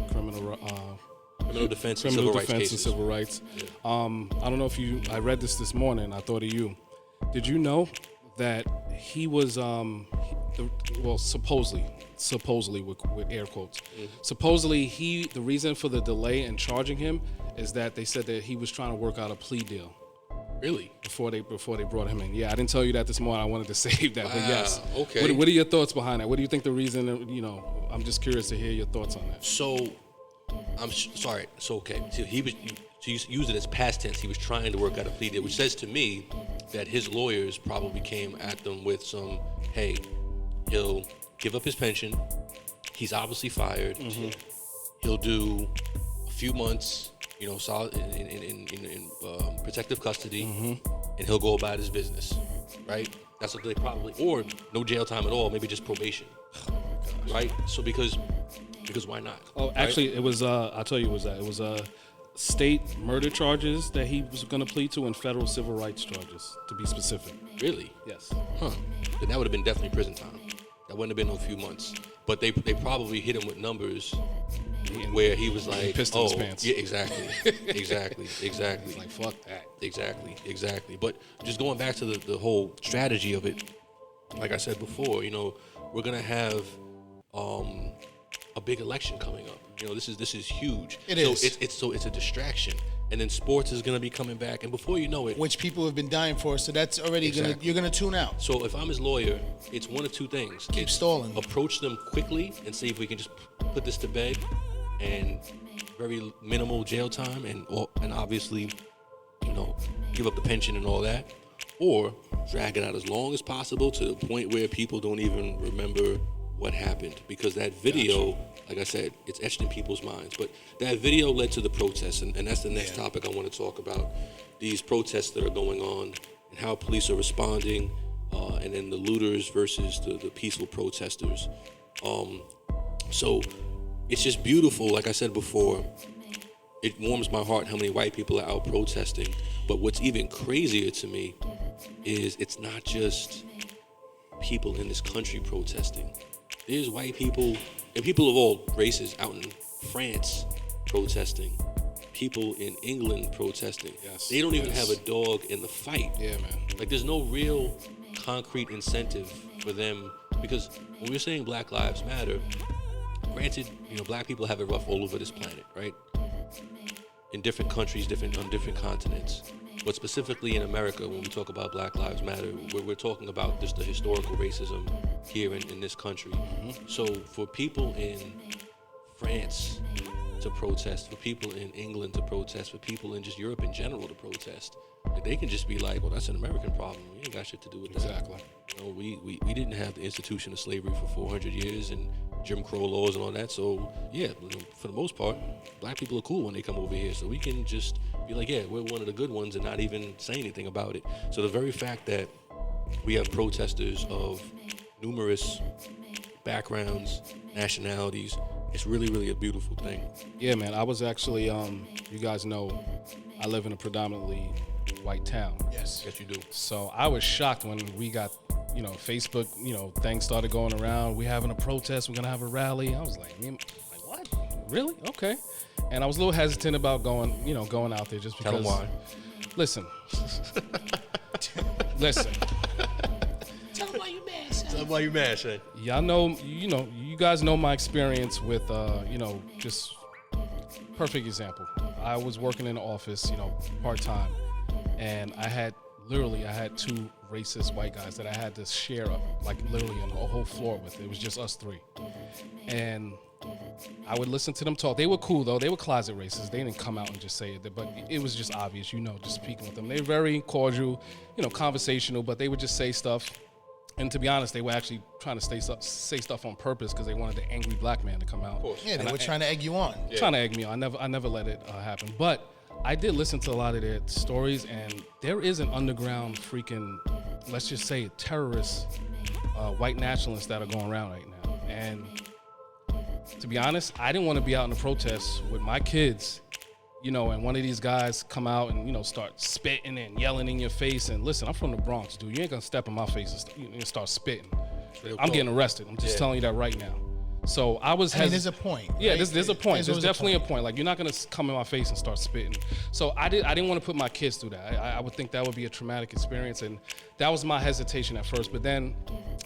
S2: defense, and
S4: criminal
S2: civil rights
S4: defense and
S2: cases.
S4: civil rights. I don't know if I read this morning. I thought of you. Did you know that he was supposedly with air quotes. Supposedly the reason for the delay in charging him is that they said that he was trying to work out a plea deal.
S2: Really?
S4: Before they brought him in. Yeah, I didn't tell you that this morning. I wanted to save that, but yes.
S2: Okay.
S4: What are your thoughts behind that? What do you think the reason? I'm just curious to hear your thoughts on that.
S2: So, sorry. So, okay. So he was. To use it as past tense, he was trying to work out a plea deal, which says to me that his lawyers probably came at them with some, hey, he'll give up his pension. He's obviously fired. He'll do a few months, solid in protective custody, and he'll go about his business, right? That's what they probably, or no jail time at all, maybe just probation, right? So because why not?
S4: Oh,
S2: right?
S4: actually, it was. I'll tell you, it was state murder charges that he was going to plead to, and federal civil rights charges, to be specific.
S2: Really?
S4: Yes.
S2: Huh. Then that would have been definitely prison time. That wouldn't have been no few months. But they probably hit him with numbers where he was like,
S4: pissed in his pants.
S2: Yeah, exactly. Exactly.
S4: He's like, fuck that.
S2: Exactly. But just going back to the whole strategy of it, like I said before, we're going to have a big election coming up. This is huge.
S5: It is.
S2: It's a distraction. And then sports is going to be coming back. And before you know it,
S5: which people have been dying for, so that's already
S2: Exactly.
S5: you're gonna tune out.
S2: So if I'm his lawyer, it's one of two things.
S5: Keep stalling.
S2: Approach them quickly and see if we can just put this to bed, and very minimal jail time, and obviously, give up the pension and all that, or drag it out as long as possible to the point where people don't even remember what happened, because that video, like I said, it's etched in people's minds. But that video led to the protests, and that's the next topic I want to talk about. These protests that are going on and how police are responding, and then the looters versus the peaceful protesters. So it's just beautiful. Like I said before, it warms my heart how many white people are out protesting. But what's even crazier to me is it's not just people in this country protesting. There's white people and people of all races out in France protesting. People in England protesting.
S4: Yes.
S2: They don't even have a dog in the fight.
S4: Yeah, man.
S2: Like, there's no real concrete incentive for them, because when we're saying Black Lives Matter, granted, black people have it rough all over this planet, right? In different countries, on different continents. But specifically in America, when we talk about Black Lives Matter, we're talking about just the historical racism here in this country. So for people in France to protest, for people in England to protest, for people in just Europe in general to protest, they can just be like, well, that's an American problem. We ain't got shit to do with that.
S4: Exactly.
S2: We didn't have the institution of slavery for 400 years and Jim Crow laws and all that. So yeah, for the most part, black people are cool when they come over here. So we can just be like, yeah, we're one of the good ones, and not even say anything about it. So the very fact that we have protesters of numerous backgrounds, nationalities, it's really, really a beautiful thing.
S4: Yeah, man. I was actually, you guys know, I live in a predominantly white town.
S5: Yes.
S2: Yes, you do.
S4: So I was shocked when we got, Facebook, things started going around. We having a protest. We're gonna have a rally. I was like, what? Really? Okay. And I was a little hesitant about going out there just because.
S2: Tell them why.
S4: Listen. Listen.
S5: Tell them why you mad, son.
S2: Tell them why you mad, Shay.
S4: Y'all know, you guys know my experience with, just perfect example. I was working in the office, part-time, and I had two racist white guys that I had to share literally a whole floor with. It was just us three. And I would listen to them talk. They were cool though. They were closet racists. They didn't come out and just say it, but it was just obvious, just speaking with them. They were very cordial, conversational, but they would just say stuff. And to be honest, they were actually trying to say stuff on purpose because they wanted the angry black man to come out.
S2: Of course.
S5: Yeah, they were trying to egg you on.
S4: Trying to egg me on. I never let it happen. But I did listen to a lot of their stories, and there is an underground freaking, let's just say, terrorist white nationalists that are going around right now. And to be honest, I didn't want to be out in the protests with my kids, and one of these guys come out and, start spitting and yelling in your face. And listen, I'm from the Bronx, dude. You ain't gonna step in my face and start spitting. I'm getting arrested. I'm just telling you that right now. So I was
S5: there's a point.
S4: Yeah,
S5: right?
S4: there's a point. There's definitely a point. Like, you're not gonna come in my face and start spitting. So I didn't want to put my kids through that. I would think that would be a traumatic experience, and that was my hesitation at first. But then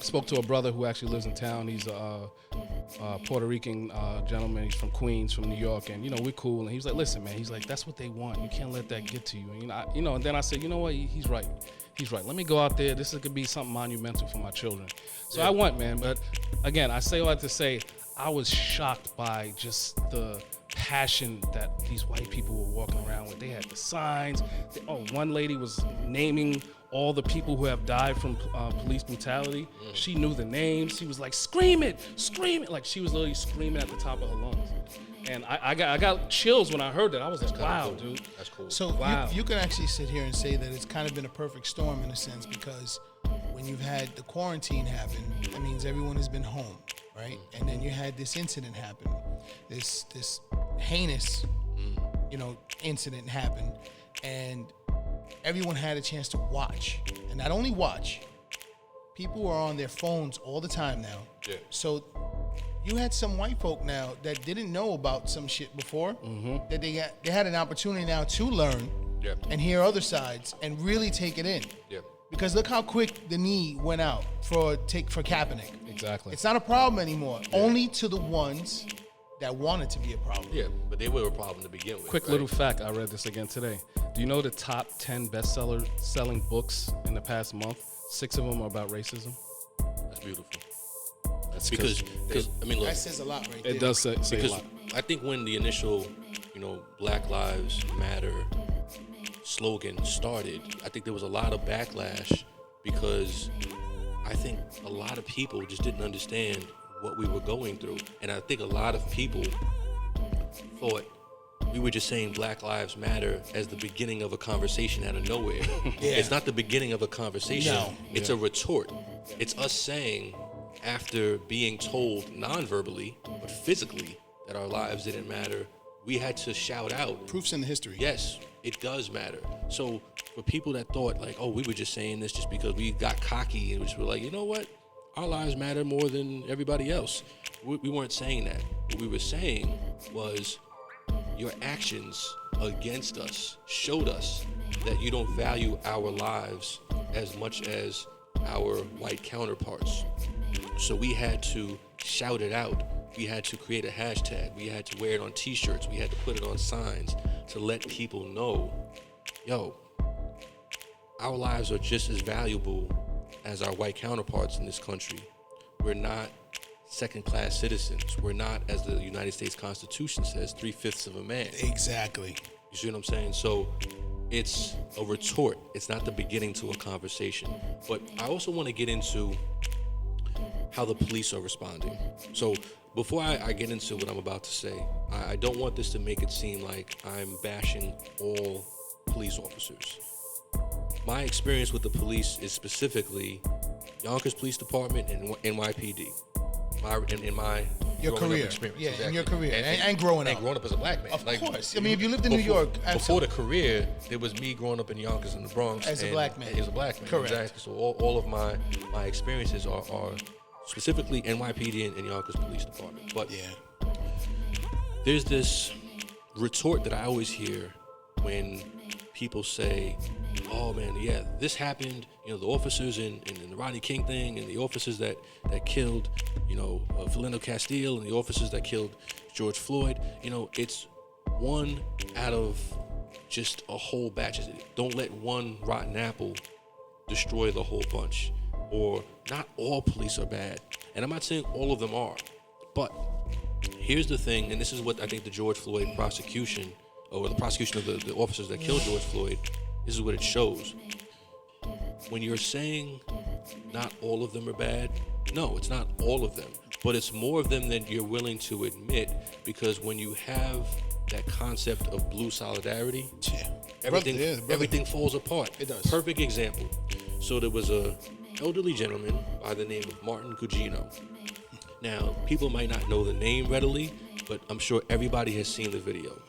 S4: spoke to a brother who actually lives in town. He's a Puerto Rican gentleman. He's from Queens, from New York, and we're cool. And he was like, "Listen, man," he's like, "that's what they want. You can't let that get to you." And and then I said, "You know what? He's right. He's right. Let me go out there. This is gonna be something monumental for my children." So I went, man. But again, I say all that to say, I was shocked by just the passion that these white people were walking around with. They had the signs. One lady was naming all the people who have died from police brutality. She knew the names. She was like, scream it. Like she was literally screaming at the top of her lungs. And I got chills when I heard that. I was like, wow,
S2: cool.
S4: dude.
S2: That's cool.
S5: So
S4: Wow.
S5: you can actually sit here and say that it's kind of been a perfect storm in a sense, because when you've had the quarantine happen, that means everyone has been home, right? And then you had this incident happen, this heinous, incident happen, and everyone had a chance to watch. And not only watch, people are on their phones all the time now.
S2: Yeah.
S5: So you had some white folk now that didn't know about some shit before, that they had an opportunity now to learn and hear other sides and really take it in.
S2: Yeah.
S5: Because look how quick the knee went out for Kaepernick.
S4: Exactly.
S5: It's not a problem anymore. Only to the ones that want it to be a problem.
S2: Yeah, but they were a problem to begin with.
S4: Quick little fact, I read this again today. Do you know the top 10 selling books in the past month? 6 of them are about racism.
S2: That's beautiful.
S4: That's
S2: Because I mean, look,
S5: That says a lot right there.
S4: it does say a
S2: because
S4: lot.
S2: I think when the initial, Black Lives Matter slogan started, I think there was a lot of backlash because I think a lot of people just didn't understand what we were going through. And I think a lot of people thought we were just saying Black Lives Matter as the beginning of a conversation out of nowhere. It's not the beginning of a conversation.
S5: No.
S2: It's a retort. It's us saying, after being told non-verbally, but physically, that our lives didn't matter, we had to shout out.
S5: Proofs in the history.
S2: Yes, it does matter. So for people that thought like, oh, we were just saying this just because we got cocky and we just were like, you know what? Our lives matter more than everybody else. We weren't saying that. What we were saying was your actions against us showed us that you don't value our lives as much as our white counterparts. So we had to shout it out. We had to create a hashtag. We had to wear it on t-shirts. We had to put it on signs to let people know, yo, our lives are just as valuable as our white counterparts in this country. We're not second-class citizens. We're not, as the United States Constitution says, 3/5 of a man.
S5: Exactly.
S2: You see what I'm saying? So it's a retort. It's not the beginning to a conversation. But I also want to get into how the police are responding. So before I get into what I'm about to say, I don't want this to make it seem like I'm bashing all police officers. My experience with the police is specifically Yonkers Police Department and NYPD.
S5: Your
S2: growing up
S5: career.
S2: experience.
S5: Yeah,
S2: Exactly.
S5: in your career. And growing
S2: And
S5: up.
S2: growing up as a black man.
S5: Of course. I mean, if you lived in New York,
S2: Before
S5: absolutely.
S2: the career, there was me growing up in Yonkers in the Bronx.
S5: As a black man.
S2: As a black man.
S5: Correct.
S2: Exactly. So all of my experiences are specifically NYPD and Yonkers Police Department. But there's this retort that I always hear when people say, oh man, yeah, this happened, the officers in the Rodney King thing and the officers that killed, Philando Castile and the officers that killed George Floyd, it's one out of just a whole batch. Don't let one rotten apple destroy the whole bunch. Or not all police are bad. And I'm not saying all of them are, but here's the thing, and this is what I think the George Floyd prosecution, or the prosecution of the officers that killed George Floyd, this is what it shows. When you're saying not all of them are bad, no, it's not all of them, but it's more of them than you're willing to admit, because when you have that concept of blue solidarity, everything falls apart.
S5: It does.
S2: Perfect example. So there was a elderly gentleman by the name of Martin Gugino. Now, people might not know the name readily, but I'm sure everybody has seen the video.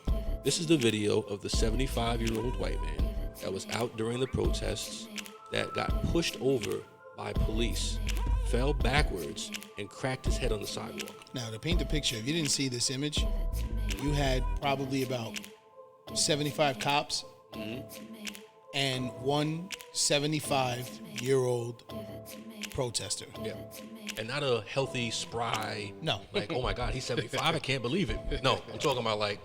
S2: This is the video of the 75-year-old white man that was out during the protests that got pushed over by police, fell backwards, and cracked his head on the sidewalk.
S5: Now, to paint the picture, if you didn't see this image, you had probably about 75 cops and one 75-year-old protester.
S2: Yeah. And not a healthy, spry,
S5: No.
S2: like, oh my God, he's 75, I can't believe it. No, I'm talking about like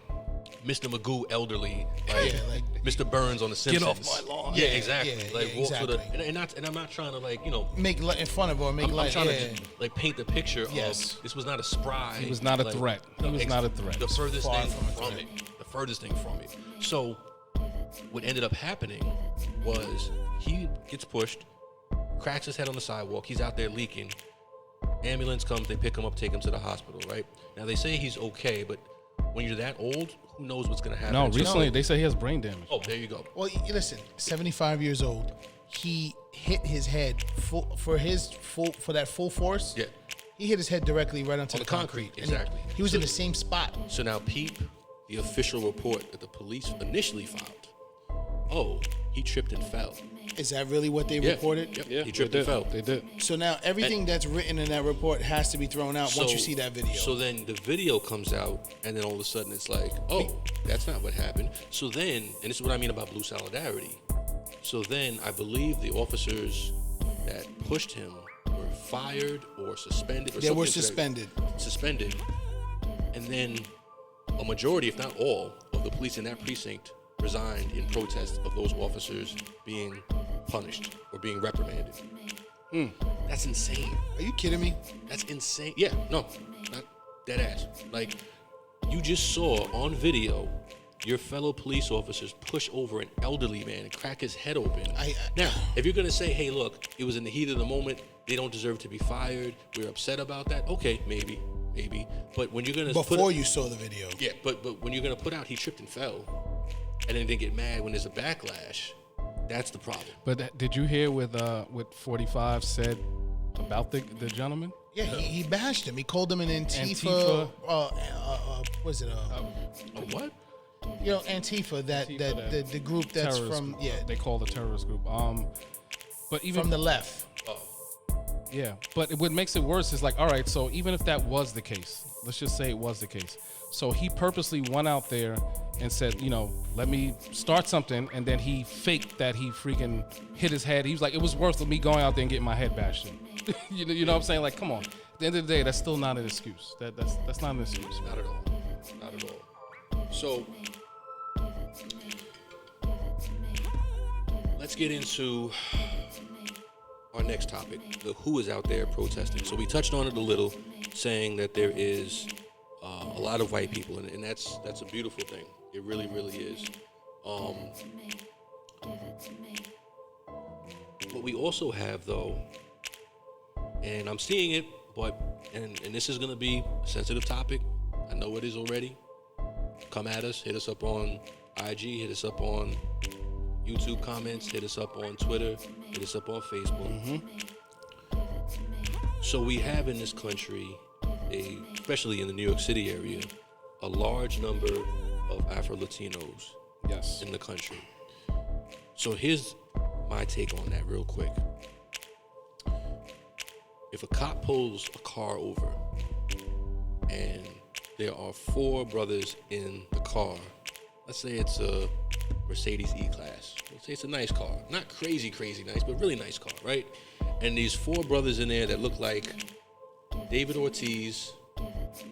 S2: Mr. Magoo elderly, like, Mr. Burns on The Simpsons.
S4: Get off my lawn.
S2: Yeah, exactly.
S5: Yeah,
S2: like
S5: yeah,
S2: walks
S5: exactly.
S2: with a, and I'm not trying to like,
S5: Make in fun of or make
S2: I'm
S5: light.
S2: trying to just, like paint the picture
S5: Yes.
S2: of this was not a spry.
S4: He was not a
S2: like,
S4: threat. He
S2: no,
S4: was not a threat.
S2: The furthest
S5: Far
S2: thing
S5: from a
S2: from
S5: threat.
S2: it. The furthest thing from it. So what ended up happening was he gets pushed, cracks his head on the sidewalk. He's out there leaking. Ambulance comes, they pick him up, take him to the hospital, right? Now they say he's okay, but when you're that old, who knows what's gonna happen?
S4: No,
S2: Just-
S4: recently they say he has brain damage.
S2: Oh, there you go.
S5: Well, listen, 75 years old. He hit his head for that full force.
S2: Yeah.
S5: He hit his head directly right onto
S2: On
S5: the
S2: the concrete,
S5: And he-
S2: exactly.
S5: He was
S2: So-
S5: in the same spot.
S2: So now peep the official report that the police initially filed. Oh, he tripped and fell.
S5: Is that really what they
S2: Yeah.
S5: reported?
S2: Yep.
S4: Yeah,
S2: He tripped
S4: they
S2: and
S4: did.
S2: fell.
S4: They did.
S5: So now everything that's written in that report has to be thrown out once you see that video.
S2: So then the video comes out, and then all of a sudden it's like, oh, that's not what happened. So then, and this is what I mean about blue solidarity. So then I believe the officers that pushed him were fired or suspended. Or
S5: They were
S2: something to that-
S5: suspended.
S2: Suspended. And then a majority, if not all, of the police in that precinct resigned in protest of those officers being punished or being reprimanded. That's insane.
S5: Are you kidding me?
S2: That's insane. Yeah, no, not dead ass. Like, you just saw on video your fellow police officers push over an elderly man and crack his head open. Now, if you're gonna say, hey, look, it was in the heat of the moment, they don't deserve to be fired, we're upset about that, okay, maybe. But when you're gonna
S5: Before you saw the video.
S2: yeah, but when you're gonna put out he tripped and fell, and then they get mad when there's a backlash, that's the problem.
S4: But did you hear what 45 said about the gentleman?
S5: Yeah, he bashed him. He called him an
S4: Antifa.
S5: Antifa. Was it
S2: A what?
S5: Antifa? That
S4: Antifa,
S5: the group that's
S4: terrorist
S5: from
S4: group. They call the terrorist group. But even
S5: from the left.
S4: yeah, but what makes it worse is like, all right, so even if that was the case, let's just say it was the case. So he purposely went out there and said, let me start something, and then he faked that he freaking hit his head. He was like, it was worth me going out there and getting my head bashed in. you know what I'm saying? Like, come on. At the end of the day, that's still not an excuse. That's not an excuse.
S2: Not at all. Not at all. So let's get into our next topic, the who is out there protesting. So we touched on it a little, saying that there is a lot of white people, and that's a beautiful thing. It really, really is. What we also have, though, and I'm seeing it, but and this is gonna be a sensitive topic. I know it is already. Come at us. Hit us up on IG. Hit us up on YouTube comments. Hit us up on Twitter. Hit us up on Facebook. So we have in this country, especially in the New York City area, a large number of Afro-Latinos
S4: Yes.
S2: in the country. So here's my take on that real quick. If a cop pulls a car over and there are 4 brothers in the car, let's say it's a Mercedes E-Class. Let's say it's a nice car. Not crazy nice, but really nice car, right? And these 4 brothers in there that look like David Ortiz,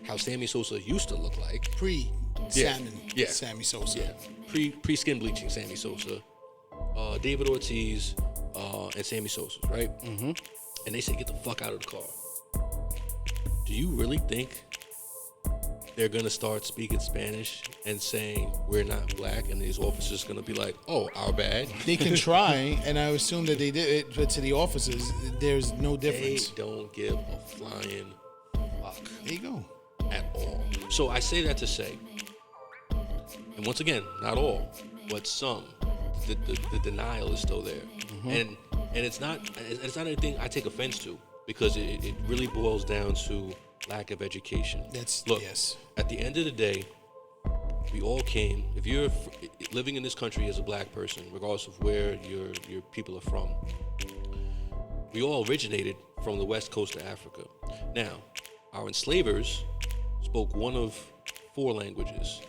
S2: how Sammy Sosa used to look like.
S5: Sammy Sosa.
S2: Yeah, pre-skin bleaching Sammy Sosa. David Ortiz and Sammy Sosa, right? Mm-hmm. And they say, get the fuck out of the car. Do you really think they're gonna start speaking Spanish and saying we're not black, and these officers gonna be like, oh, our bad?
S5: They can try, and I assume that they did it, but to the officers, there's no
S2: They
S5: difference.
S2: don't give a flying fuck
S5: There you go.
S2: at all. So I say that to say, and once again, not all, but some, the denial is still there, and it's not anything I take offense to, because it really boils down to lack of education. Look,
S5: yes.
S2: at the end of the day, we all came. If you're living in this country as a black person, regardless of where your people are from, we all originated from the west coast of Africa. Now, our enslavers spoke one of 4 languages.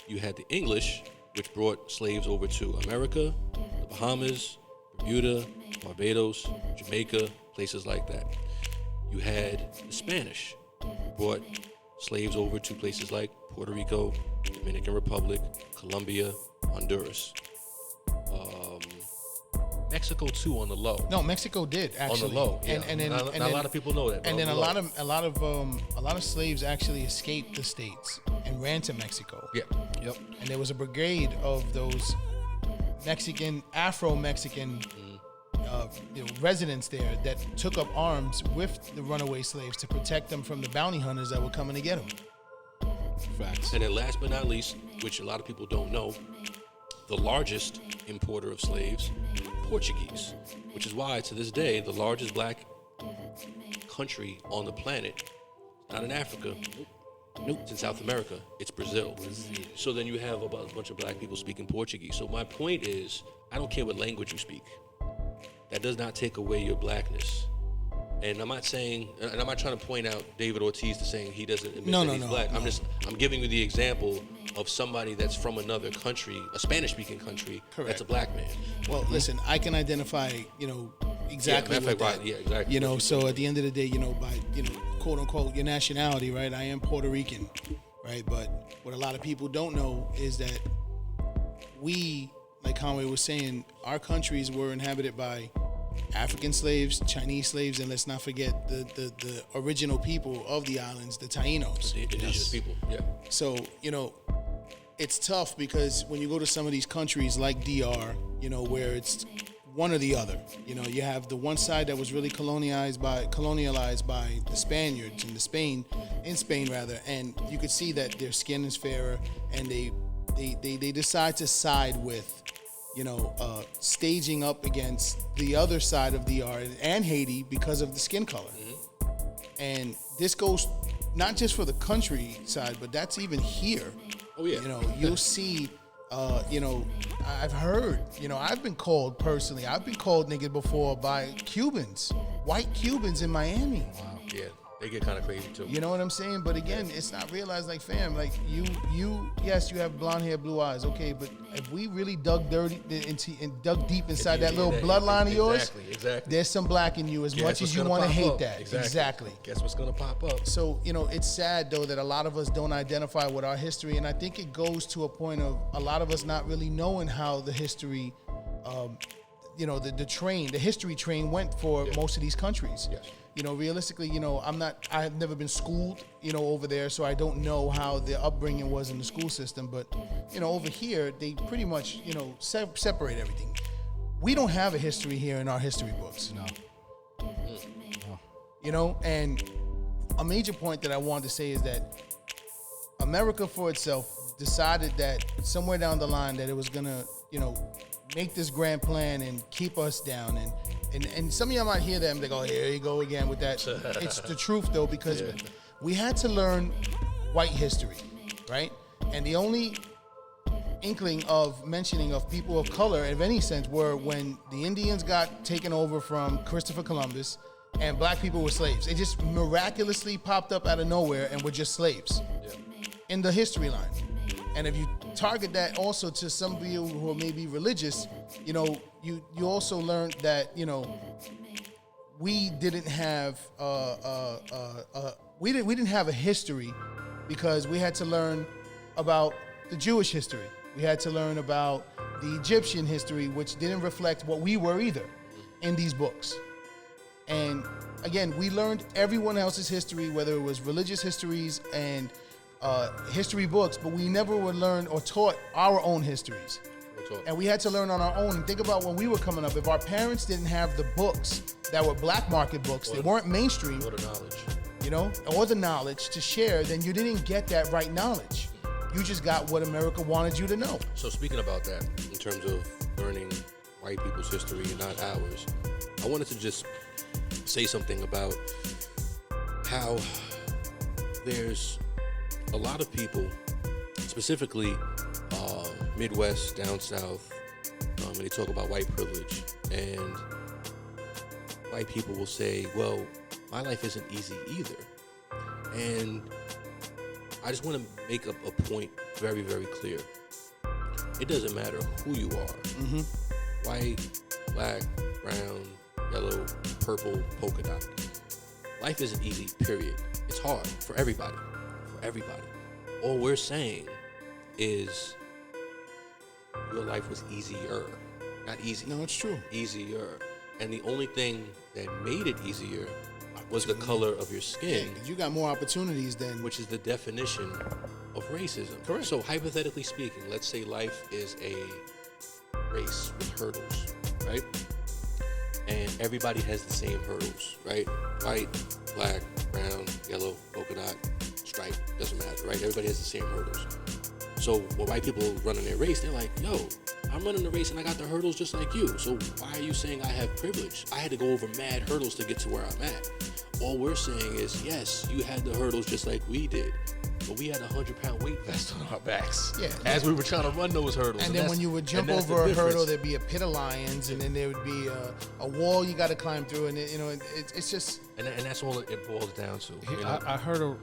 S2: You had the English, which brought slaves over to America, the Bahamas, Bermuda, Barbados, Jamaica, places like that. You had the Spanish, who brought slaves over to places like Puerto Rico, Dominican Republic, Colombia, Honduras. Mexico too, on the low.
S5: No, Mexico did actually.
S2: On the low, yeah.
S5: And then
S2: Not a lot of people know that.
S5: And then a lot of slaves actually escaped the states and ran to Mexico.
S2: Yeah. Yep.
S5: And there was a brigade of those Afro-Mexican residents there that took up arms with the runaway slaves to protect them from the bounty hunters that were coming to get them.
S4: Facts.
S2: And then last but not least, which a lot of people don't know, the largest importer of slaves, Portuguese, which is why to this day the largest black country on the planet, not in Africa, it's in South America, it's Brazil. So then you have a bunch of black people speaking Portuguese. So my point is, I don't care what language you speak. That does not take away your blackness. And I'm not saying, and I'm not trying to point out David Ortiz to saying he doesn't admit that he's black.
S5: No.
S2: I'm giving you the example of somebody that's from another country, a Spanish-speaking country,
S5: Correct.
S2: that's a black man.
S5: Well, listen, I can identify, exactly
S2: Yeah,
S5: what that.
S2: right, yeah, exactly.
S5: So at the end of the day, by, quote unquote, your nationality, right? I am Puerto Rican, right? But what a lot of people don't know is that we, like Conway was saying, our countries were inhabited by African slaves, Chinese slaves, and let's not forget the original people of the islands, the Tainos.
S2: The indigenous people, yeah.
S5: So, it's tough because when you go to some of these countries like DR, where it's one or the other, you have the one side that was really colonialized by the Spaniards in Spain, and you could see that their skin is fairer, and they decide to side with staging up against the other side of DR and Haiti because of the skin color. Mm-hmm. And this goes not just for the countryside, but that's even here.
S2: Oh, yeah.
S5: You'll see, I've heard, I've been called nigga before by Cubans, white Cubans in Miami.
S2: Wow. Yeah, they get kind of crazy too.
S5: You know what I'm saying? But again, it's not realized, like, fam, like yes, you have blonde hair, blue eyes, okay, but if we really dug deep inside that little bloodline of yours,
S2: exactly.
S5: there's some black in you as much as you want to hate that. Exactly.
S2: Guess what's gonna pop up?
S5: So, it's sad though that a lot of us don't identify with our history, and I think it goes to a point of a lot of us not really knowing how the history, the history train went for most of these countries.
S2: Yes.
S5: Realistically, I've never been schooled, over there, so I don't know how the upbringing was in the school system. But, over here, they pretty much, separate everything. We don't have a history here in our history books. No. And a major point that I wanted to say is that America for itself decided that somewhere down the line that it was gonna, make this grand plan and keep us down. And some of y'all might hear that and be like, oh, here you go again with that. It's the truth, though, because we had to learn white history, right? And the only inkling of mentioning of people of color, in any sense, were when the Indians got taken over from Christopher Columbus and black people were slaves. It just miraculously popped up out of nowhere and were just slaves in the history line. And if you target that also to some people who are maybe religious, you also learned that, we didn't have we didn't have a history because we had to learn about the Jewish history. We had to learn about the Egyptian history, which didn't reflect what we were either in these books. And again, we learned everyone else's history, whether it was religious histories and history books, but we never were learned or taught our own histories. And we had to learn on our own. And think about when we were coming up. If our parents didn't have the books that were black market books, they weren't mainstream,
S2: Or the knowledge.
S5: or the knowledge to share, then you didn't get that right knowledge. You just got what America wanted you to know.
S2: So speaking about that, in terms of learning white people's history and not ours, I wanted to just say something about how there's a lot of people, specifically Midwest, down south, when they talk about white privilege, and white people will say, well, my life isn't easy either. And I just want to make a point very, very clear. It doesn't matter who you are, white, black, brown, yellow, purple, polka dot. Life isn't easy, period. It's hard for everybody. For everybody. All we're saying is your life was easier. Not easy.
S5: No, it's true.
S2: Easier. And the only thing that made it easier was the color of your skin.
S5: You got more opportunities than...
S2: Which is the definition of racism.
S5: Correct.
S2: So hypothetically speaking, let's say life is a race with hurdles, right? And everybody has the same hurdles, right? White, black, brown, yellow, polka dot, stripe, doesn't matter, right? Everybody has the same hurdles. So when white people running their race, they're like, yo, I'm running the race and I got the hurdles just like you. So why are you saying I have privilege? I had to go over mad hurdles to get to where I'm at. All we're saying is, yes, you had the hurdles just like we did, but we had a 100-pound weight vest on our backs.
S5: Yeah.
S2: As we were trying to run those hurdles.
S5: And then when you would jump over a hurdle, there'd be a pit of lions, and then there would be a wall you got to climb through, and it's just...
S2: And that's all it boils down to. You know?
S4: I heard an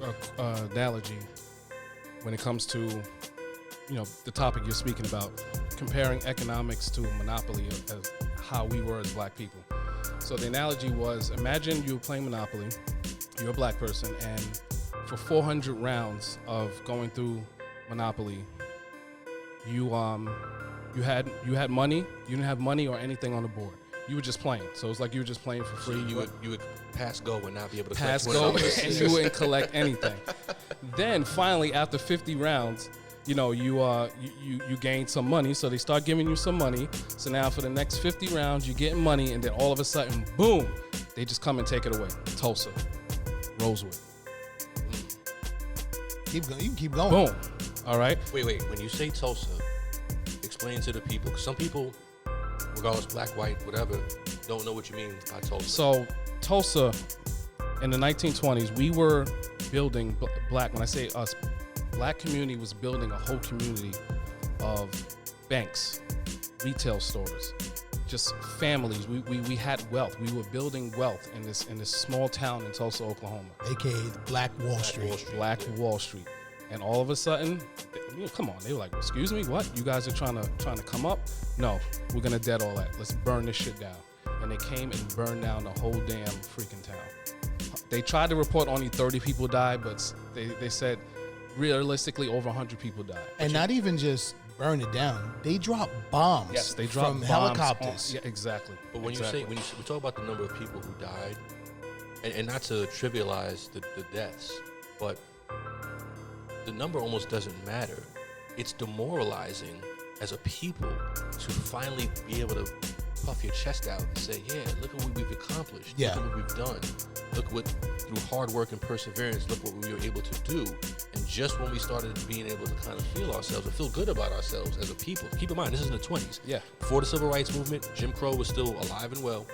S4: analogy when it comes to, the topic you're speaking about, comparing economics to monopoly as how we were as black people. So the analogy was, imagine you were playing Monopoly, you're a black person, and for 400 rounds of going through Monopoly, you had money, you didn't have money or anything on the board. You were just playing. So it's like you were just playing for free.
S2: So you would pass go and not be able to
S4: pass
S2: collect
S4: go and you wouldn't collect anything. Then finally, after 50 rounds, you gain some money, so they start giving you some money. So now for the next 50 rounds, you're getting money, and then all of a sudden, boom, they just come and take it away. Tulsa, Rosewood.
S5: Keep going. You can keep going.
S4: Boom. All right.
S2: Wait. When you say Tulsa, explain to the people. 'Cause some people, regardless black, white, whatever, don't know what you mean by Tulsa.
S4: So Tulsa, in the 1920s, we were building black. When I say us, black community was building a whole community of banks, retail stores, just families. We had wealth. We were building wealth in this small town in Tulsa, Oklahoma.
S5: AKA the Black Wall Street.
S4: Black Wall Street. And all of a sudden, come on, they were like, excuse me, what? You guys are trying to come up? No, we're gonna dead all that. Let's burn this shit down. And they came and burned down the whole damn freaking town. They tried to report only 30 people died, but they said realistically over 100 people died.
S5: And not even just burn it down. They drop bombs.
S4: Yes, they dropped
S5: from
S4: bombs
S5: helicopters.
S4: yeah, exactly.
S2: But when we talk about the number of people who died, and not to trivialize the deaths, but the number almost doesn't matter. It's demoralizing as a people to finally be able to puff your chest out and say, yeah, look at what we've accomplished.
S5: Yeah.
S2: Look at what we've done. Look what, through hard work and perseverance, look what we were able to do. And just when we started being able to kind of feel ourselves and feel good about ourselves as a people, keep in mind, this is in the 20s.
S4: Yeah.
S2: Before the Civil Rights Movement, Jim Crow was still alive and well.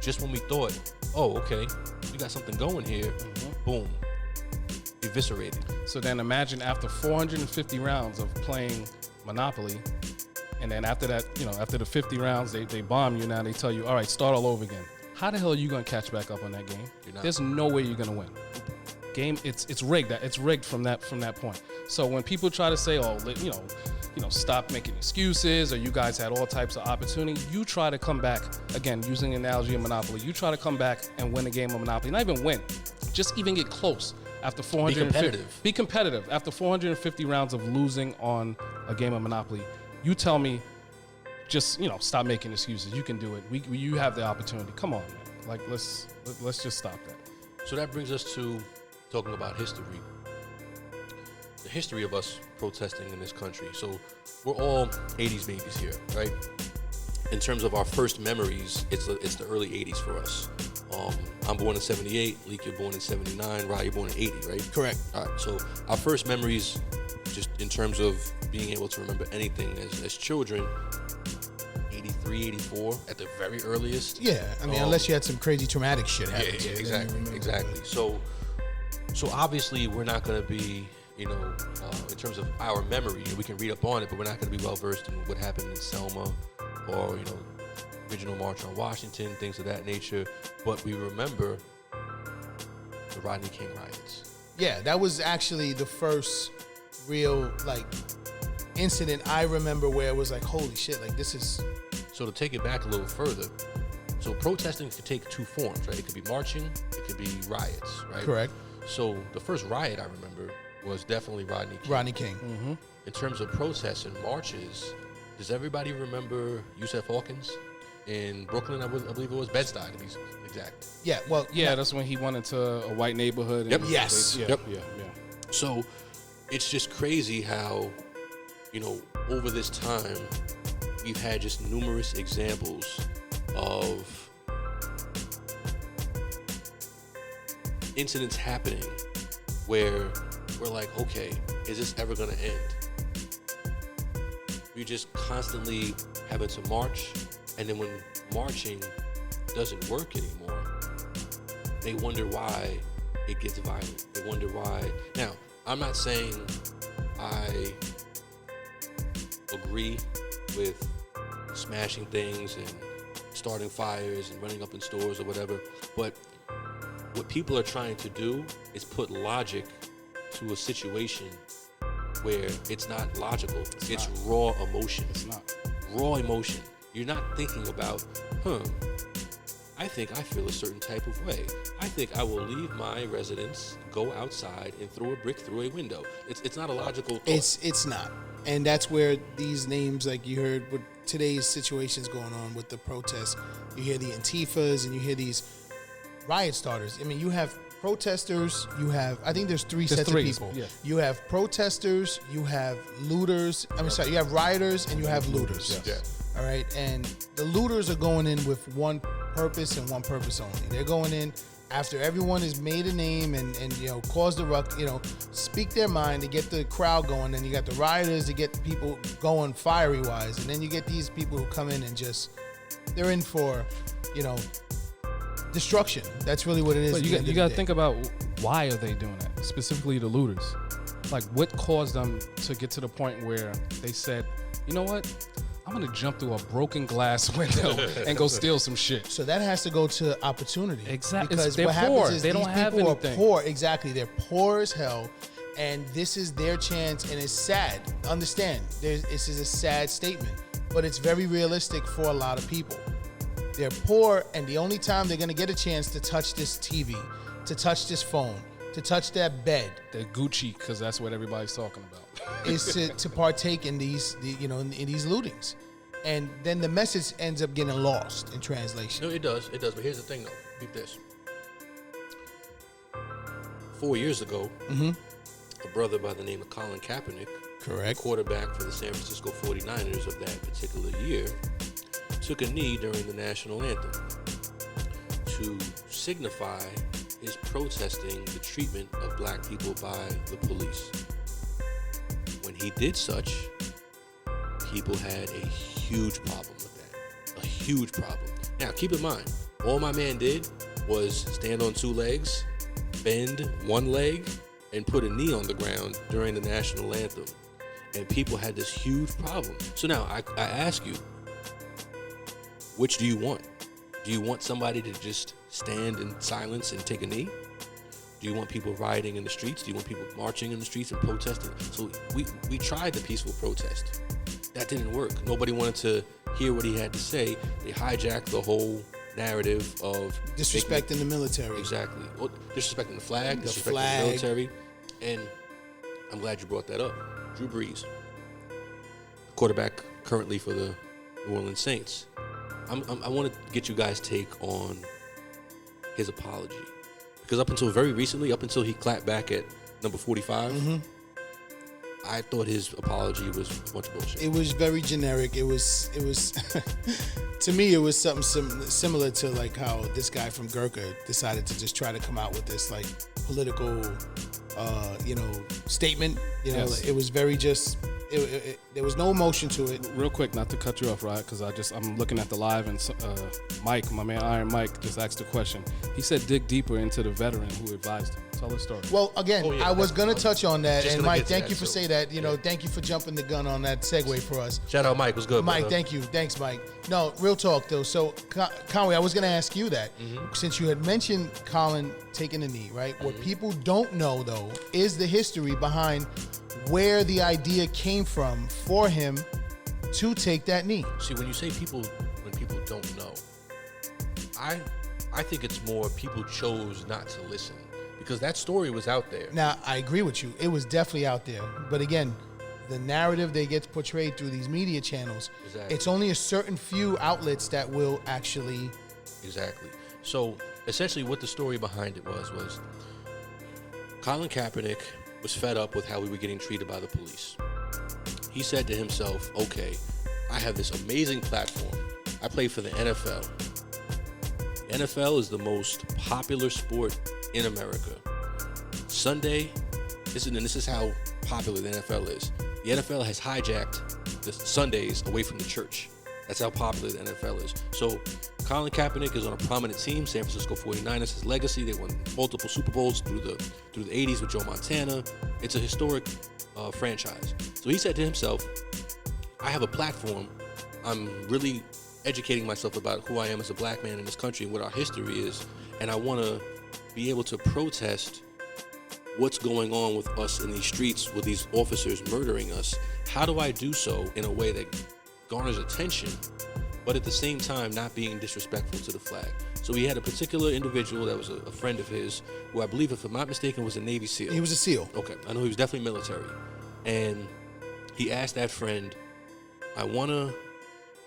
S2: Just when we thought, oh, okay, we got something going here, boom, eviscerated.
S4: So then imagine after 450 rounds of playing Monopoly, and then after that, after the 50 rounds, they bomb you. Now they tell you, all right, start all over again. How the hell are you going to catch back up on that game? There's no way you're going to win. Game, it's rigged. It's rigged from that point. So when people try to say, oh, stop making excuses, or you guys had all types of opportunity, you try to come back, again, using the analogy of Monopoly, you try to come back and win a game of Monopoly. Not even win, just even get close. After 450, be competitive. After 450 rounds of losing on a game of Monopoly, you tell me, just stop making excuses. You can do it. You have the opportunity. Come on, man. Like let's just stop that.
S2: So that brings us to talking about history. The history of us protesting in this country. So we're all 80s babies here, right? In terms of our first memories, it's the early 80s for us. I'm born in 78, Leek, you're born in 79, Rod, you're born in 80, right?
S5: Correct.
S2: All right, so our first memories, just in terms of being able to remember anything as children, 83, 84 at the very earliest.
S5: Yeah, I mean, unless you had some crazy traumatic shit happen.
S2: Yeah, exactly. So obviously we're not going to be, in terms of our memory, we can read up on it, but we're not going to be well versed in what happened in Selma or, original March on Washington, things of that nature. But we remember the Rodney King riots.
S5: Yeah, that was actually the first real, incident I remember where it was like, holy shit, this is...
S2: So to take it back a little further, So protesting could take two forms, right? It could be marching, it could be riots, right?
S5: Correct.
S2: So the first riot I remember was definitely Rodney King.
S5: Rodney King.
S2: In terms of protests and marches, does everybody remember Yusef Hawkins in Brooklyn? I believe it was Bed-Stuy, to be exact.
S5: Yeah. Well.
S4: Yeah, that's when he went into a white neighborhood.
S2: Yep.
S4: And
S5: Yes.
S4: Yeah,
S2: Yep.
S4: yeah.
S2: So it's just crazy how, over this time, we've had just numerous examples of incidents happening where we're like, okay, is this ever going to end? We're just constantly having to march, and then when marching doesn't work anymore, they wonder why it gets violent. They wonder why. Now, I'm not saying I agree with smashing things and starting fires and running up in stores or whatever, but what people are trying to do is put logic to a situation where it's not logical. It's raw emotion.
S4: It's not.
S2: Raw emotion. You're not thinking about, I think I feel a certain type of way. I think I will leave my residence, go outside, and throw a brick through a window. It's not a logical thought.
S5: It's not, and that's where these names, like you heard, with today's situations going on with the protests, you hear the Antifas and you hear these riot starters. I mean, you have protesters. You have, I think there's three sets of people.
S4: Yeah.
S5: You have protesters. You have looters. You have rioters and you have looters.
S4: Yes.
S5: All right, and the looters are going in with one purpose and one purpose only. They're going in after everyone has made a name and caused a ruck, speak their mind to get the crowd going. Then you got the rioters to get the people going fiery wise, and then you get these people who come in and they're in for, destruction. That's really what it is.
S4: But you got to think about, why are they doing that? Specifically the looters. Like, what caused them to get to the point where they said, you know what? I'm going to jump through a broken glass window and go steal some shit.
S5: So that has to go to opportunity.
S4: Exactly.
S5: Because
S4: They're
S5: what
S4: poor.
S5: happens is
S4: They
S5: these
S4: don't have
S5: people
S4: anything.
S5: are poor. Exactly. They're poor as hell. And this is their chance. And it's sad. Understand, this is a sad statement. But it's very realistic for a lot of people. They're poor, and the only time they're going to get a chance to touch this TV, to touch this phone, to touch that bed,
S4: They're Gucci, because that's what everybody's talking about.
S5: is to partake in these lootings. And then the message ends up getting lost in translation.
S2: No, it does. But here's the thing, though. Keep this. 4 years ago, a brother by the name of Colin Kaepernick,
S5: Correct.
S2: quarterback for the San Francisco 49ers of that particular year, took a knee during the national anthem to signify his protesting the treatment of black people by the police. When he did such, people had a huge problem with that. A huge problem. Now, keep in mind, all my man did was stand on two legs, bend one leg, and put a knee on the ground during the national anthem. And people had this huge problem. So now, I ask you, which do you want? Do you want somebody to just stand in silence and take a knee? Do you want people rioting in the streets? Do you want people marching in the streets and protesting? So we tried the peaceful protest. That didn't work. Nobody wanted to hear what he had to say. They hijacked the whole narrative of
S5: Disrespecting the military.
S2: Exactly. Well, disrespecting the flag,
S5: The
S2: disrespecting
S5: flag.
S2: the military. And I'm glad you brought that up. Drew Brees, quarterback currently for the New Orleans Saints. I want to get you guys' take on his apology. Because up until very recently, up until he clapped back at number 45, I thought his apology was a bunch of bullshit.
S5: It was very generic. It was to me, it was something similar to like how this guy from Gurkha decided to just try to come out with this like political, statement.
S4: Yes.
S5: It was very just. There was no emotion to it.
S4: Real quick, not to cut you off, right? Because I'm looking at the live, and Mike, my man Iron Mike, just asked a question. He said dig deeper into the veteran who advised him. Tell the story.
S5: Well, again, I was going to touch on that,
S2: just
S5: and
S2: gonna
S5: Mike,
S2: get to
S5: thank
S2: that,
S5: you for
S2: so,
S5: saying that.
S2: yeah.
S5: Thank you for jumping the gun on that segue for us.
S2: Shout out Mike. What's good,
S5: Mike,
S2: brother?
S5: thank you. Thanks, Mike. No, real talk, though. So, Conway, I was going to ask you that. Since you had mentioned Colin taking a knee, right? What people don't know, though, is the history behind where the idea came from for him to take that knee.
S2: See, when you say when people don't know, I think it's more people chose not to listen because that story was out there.
S5: Now, I agree with you. It was definitely out there. But again, the narrative that gets portrayed through these media channels,
S2: Exactly.
S5: it's only a certain few outlets that will actually...
S2: Exactly. So essentially what the story behind it was Colin Kaepernick was fed up with how we were getting treated by the police. He said to himself, okay, I have this amazing platform. I play for the NFL. The NFL is the most popular sport in America. Sunday, this is how popular the NFL is. The NFL has hijacked the Sundays away from the church. That's how popular the NFL is. So Colin Kaepernick is on a prominent team, San Francisco 49ers, his legacy. They won multiple Super Bowls through the 80s with Joe Montana. It's a historic franchise. So he said to himself, I have a platform. I'm really educating myself about who I am as a black man in this country and what our history is. And I want to be able to protest what's going on with us in these streets with these officers murdering us. How do I do so in a way that garners attention, but at the same time not being disrespectful to the flag? So he had a particular individual that was a friend of his who I believe, if I'm not mistaken, was a Navy SEAL.
S5: He was a SEAL.
S2: Okay, I know he was definitely military. And he asked that friend, I want to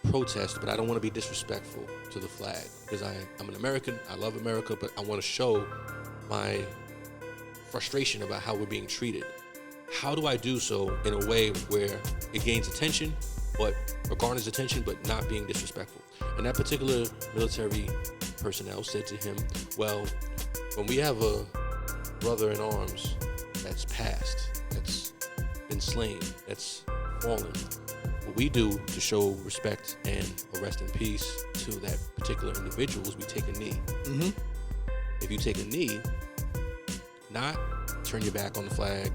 S2: protest, but I don't want to be disrespectful to the flag because I'm an American, I love America, but I want to show my frustration about how we're being treated. How do I do so in a way where it gains attention, or garners attention, but not being disrespectful? And that particular military personnel said to him, well, when we have a brother in arms that's passed, that's been slain, that's fallen, what we do to show respect and a rest in peace to that particular individual is we take a knee.
S5: Mm-hmm.
S2: If you take a knee, not turn your back on the flag,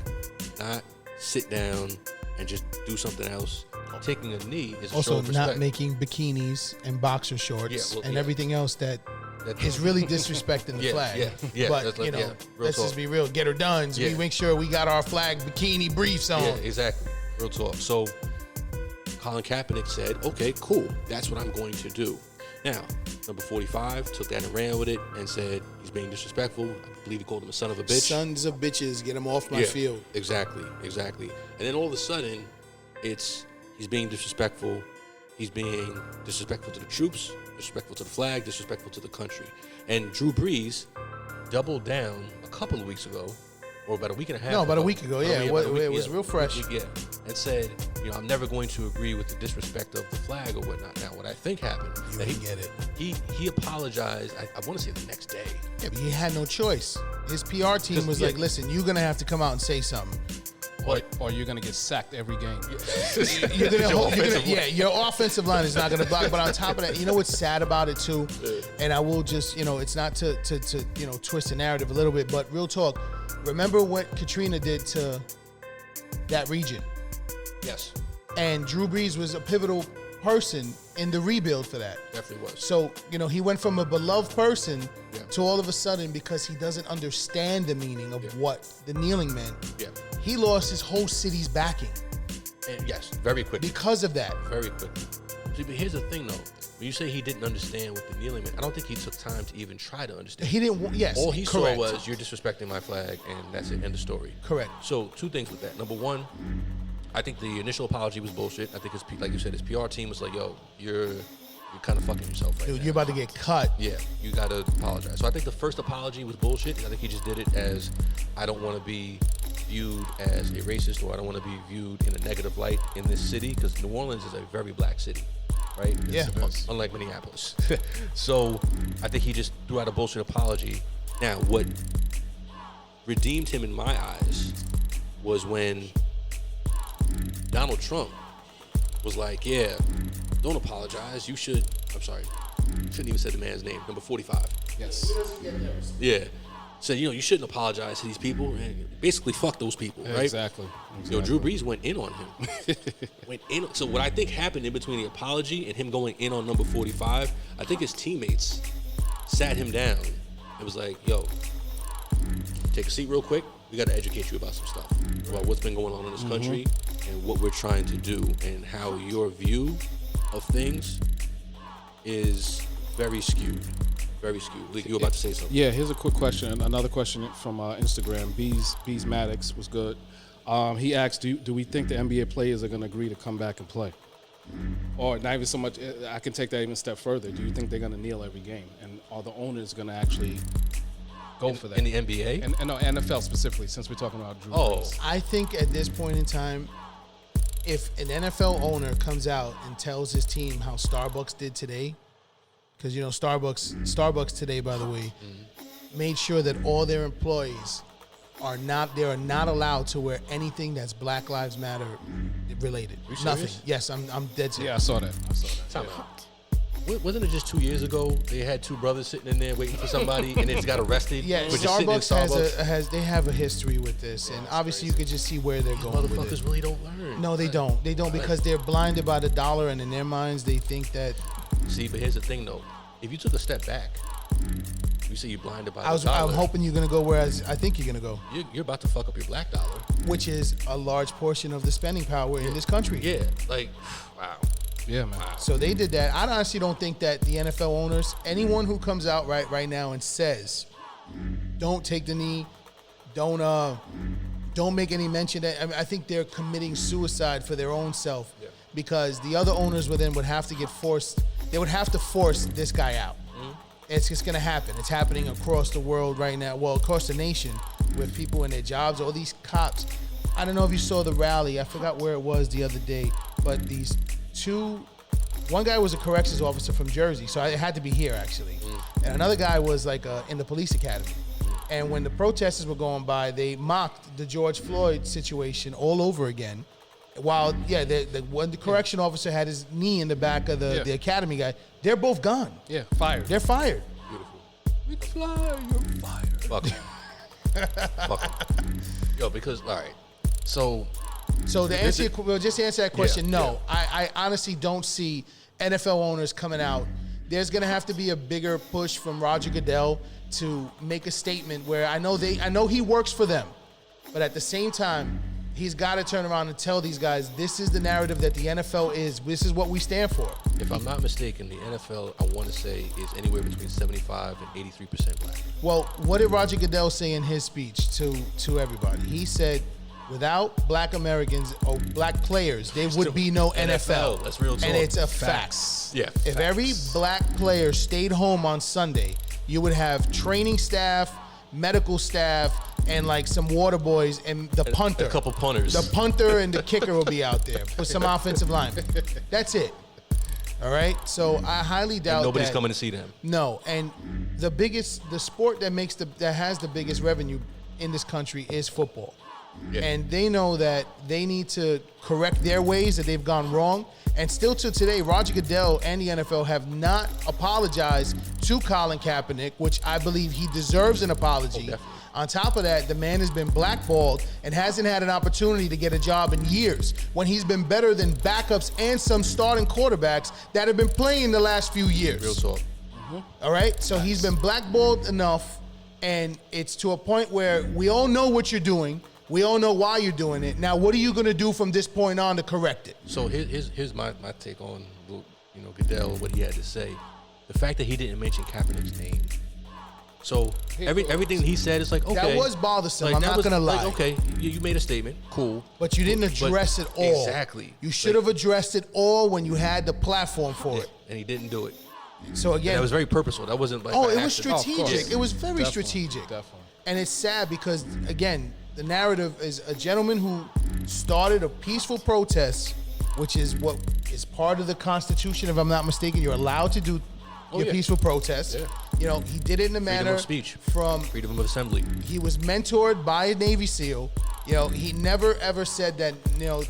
S2: not sit down and just do something else. Taking a knee is a show
S5: Also,
S2: of respect.
S5: not making bikinis and boxer shorts and everything else that is really disrespecting the flag.
S2: Yeah.
S5: But,
S2: That's
S5: you know,
S2: real
S5: let's
S2: talk.
S5: just be real. Get her done. So we make sure we got our flag bikini briefs on.
S2: Yeah, exactly. Real talk. So Colin Kaepernick said, okay, cool. That's what I'm going to do. Now, number 45 took that and ran with it and said he's being disrespectful. I believe he called him a son of a bitch.
S5: Sons of bitches, get them off my field.
S2: Exactly. And then all of a sudden, he's being disrespectful. He's being disrespectful to the troops, disrespectful to the flag, disrespectful to the country. And Drew Brees doubled down a couple of weeks ago, or about a week and a half ago.
S5: No, about a week ago, yeah. It was real fresh.
S2: And said, I'm never going to agree with the disrespect of the flag or whatnot. Now, what I think happened,
S5: You get it.
S2: he apologized, I want to say the next day.
S5: Yeah, but he had no choice. His PR team was like, listen, you're going to have to come out and say something.
S4: Or you're going to get sacked every game.
S5: Your offensive line is not going to block. But on top of that, you know what's sad about it too? And I will just, it's not to twist the narrative a little bit, but real talk. Remember what Katrina did to that region?
S2: Yes.
S5: And Drew Brees was a pivotal person in the rebuild for that.
S2: Definitely was.
S5: So, he went from a beloved person to all of a sudden, because he doesn't understand the meaning of what the kneeling meant, he lost his whole city's backing.
S2: And yes, very quickly.
S5: Because of that.
S2: Very quickly. See, but here's the thing, though. When you say he didn't understand what the kneeling meant, I don't think he took time to even try to understand.
S5: He didn't, yes.
S2: All he
S5: correct.
S2: saw was, you're disrespecting my flag, and that's it, end of story.
S5: Correct.
S2: So, two things with that. Number one, I think the initial apology was bullshit. I think, like you said, his PR team was like, yo, you're kind of fucking yourself right now.
S5: Dude, you're about to get cut.
S2: Yeah, you got to apologize. So I think the first apology was bullshit. I think he just did it as, I don't want to be viewed as a racist, or I don't want to be viewed in a negative light in this city, because New Orleans is a very black city, right?
S5: Yeah.
S2: Unlike Minneapolis. So I think he just threw out a bullshit apology. Now, what redeemed him in my eyes was when Donald Trump was like, yeah, don't apologize. You should, shouldn't even say the man's name, number 45.
S4: Yes.
S2: Yeah. Said, you shouldn't apologize to these people. And basically, fuck those people, right?
S4: Exactly.
S2: Drew Brees went in on him. So what I think happened in between the apology and him going in on number 45, I think his teammates sat him down and was like, yo, take a seat real quick. We got to educate you about some stuff, about what's been going on in this country and what we're trying to do, and how your view of things is very skewed. Very skewed. Lee, you were about to say something.
S4: Yeah, here's a quick question. Another question from Instagram. Bees Maddox was good. He asked, do we think the NBA players are going to agree to come back and play? Or not even so much, I can take that even a step further. Do you think they're going to kneel every game? And are the owners going to actually go for that?
S2: In the NBA?
S4: And no, NFL specifically, since we're talking about Drew Brees.
S5: I think at this point in time, if an NFL owner comes out and tells his team how Starbucks did today, because Starbucks today, by the way, made sure that all their employees are not allowed to wear anything that's Black Lives Matter related. Nothing. Yes, I'm dead serious.
S4: Yeah, I saw that.
S2: Time out. Wasn't it just 2 years ago they had two brothers sitting in there waiting for somebody and they just got arrested?
S5: Yeah,
S2: for just sitting in
S5: Starbucks they have a history with this, and obviously you could just see where they're going.
S2: Motherfuckers
S5: with it.
S2: really don't learn.
S5: No, they don't. They don't because they're blinded by the dollar, and in their minds they think that.
S2: See, but here's the thing though. If you took a step back, you say you're blinded by the dollar.
S5: I'm hoping you're gonna go where I think you're gonna go,
S2: You're about to fuck up your black dollar.
S5: which is a large portion of the spending power in this country.
S2: Yeah, like, wow.
S4: Yeah, man.
S5: So they did that. I honestly don't think that the NFL owners, anyone who comes out right now and says, "Don't take the knee, don't make any mention that," I think they're committing suicide for their own self, because the other owners would have to get forced. They would have to force this guy out. It's just going to happen. It's happening across the world right now. Well, across the nation, with people in their jobs. All these cops. I don't know if you saw the rally. I forgot where it was the other day, but these one guy was a corrections officer from Jersey, so it had to be here actually. And another guy was like in the police academy. And when the protesters were going by, they mocked the George Floyd situation all over again. While when the correction officer had his knee in the back of the academy guy, they're both gone.
S4: Yeah, fired.
S5: They're fired.
S2: Beautiful.
S4: McFly, you're fired.
S2: Fuck him. Fuck him. Yo, because, all right. So
S5: to answer just to answer that question, no.
S2: Yeah.
S5: I honestly don't see NFL owners coming out. There's going to have to be a bigger push from Roger Goodell to make a statement where I know he works for them, but at the same time, he's got to turn around and tell these guys, this is the narrative that the NFL is. This is what we stand for.
S2: If I'm not mistaken, the NFL, I want to say, is anywhere between 75 and 83% black.
S5: Well, what did Roger Goodell say in his speech to everybody? He said, without black Americans or black players, there would be no NFL.
S2: That's real talk.
S5: And it's a fact.
S2: Yeah.
S5: If every black player stayed home on Sunday, you would have training staff, medical staff, and like some water boys and the punter.
S2: A couple punters.
S5: The punter and the kicker will be out there with some offensive linemen. That's it. All right? So I highly doubt
S2: and nobody's
S5: that.
S2: coming to see them.
S5: No, and the sport that has the biggest revenue in this country is football.
S2: Yeah.
S5: And they know that they need to correct their ways, that they've gone wrong. And still to today, Roger Goodell and the NFL have not apologized to Colin Kaepernick, which I believe he deserves an apology.
S2: Definitely.
S5: On top of that, the man has been blackballed and hasn't had an opportunity to get a job in years, when he's been better than backups and some starting quarterbacks that have been playing the last few years.
S2: Real talk.
S5: All right? So he's been blackballed enough, and it's to a point where we all know what you're doing. We all know why you're doing it. Now, what are you going to do from this point on to correct it?
S2: So here's my take on Goodell, what he had to say. The fact that he didn't mention Kaepernick's name. So everything he said is like, okay.
S5: That was bothersome.
S2: Like,
S5: I'm not going to lie.
S2: Like, okay, you made a statement. Cool.
S5: But you didn't address it all.
S2: Exactly.
S5: You should have addressed it all when you had the platform for it.
S2: And he didn't do it.
S5: So again,
S2: And that was very purposeful. That wasn't like
S5: it
S2: by
S5: was
S2: accident.
S5: strategic. It was very
S4: Definitely.
S5: strategic.
S4: Definitely.
S5: And it's sad because, again, the narrative is a gentleman who started a peaceful protest, which is what is part of the Constitution, if I'm not mistaken. You're allowed to do your peaceful protest.
S2: Yeah.
S5: You know, he did it in a
S2: Freedom
S5: manner
S2: of speech.
S5: from
S2: Freedom of assembly.
S5: he was mentored by a Navy SEAL. You know, he never ever said that, you know,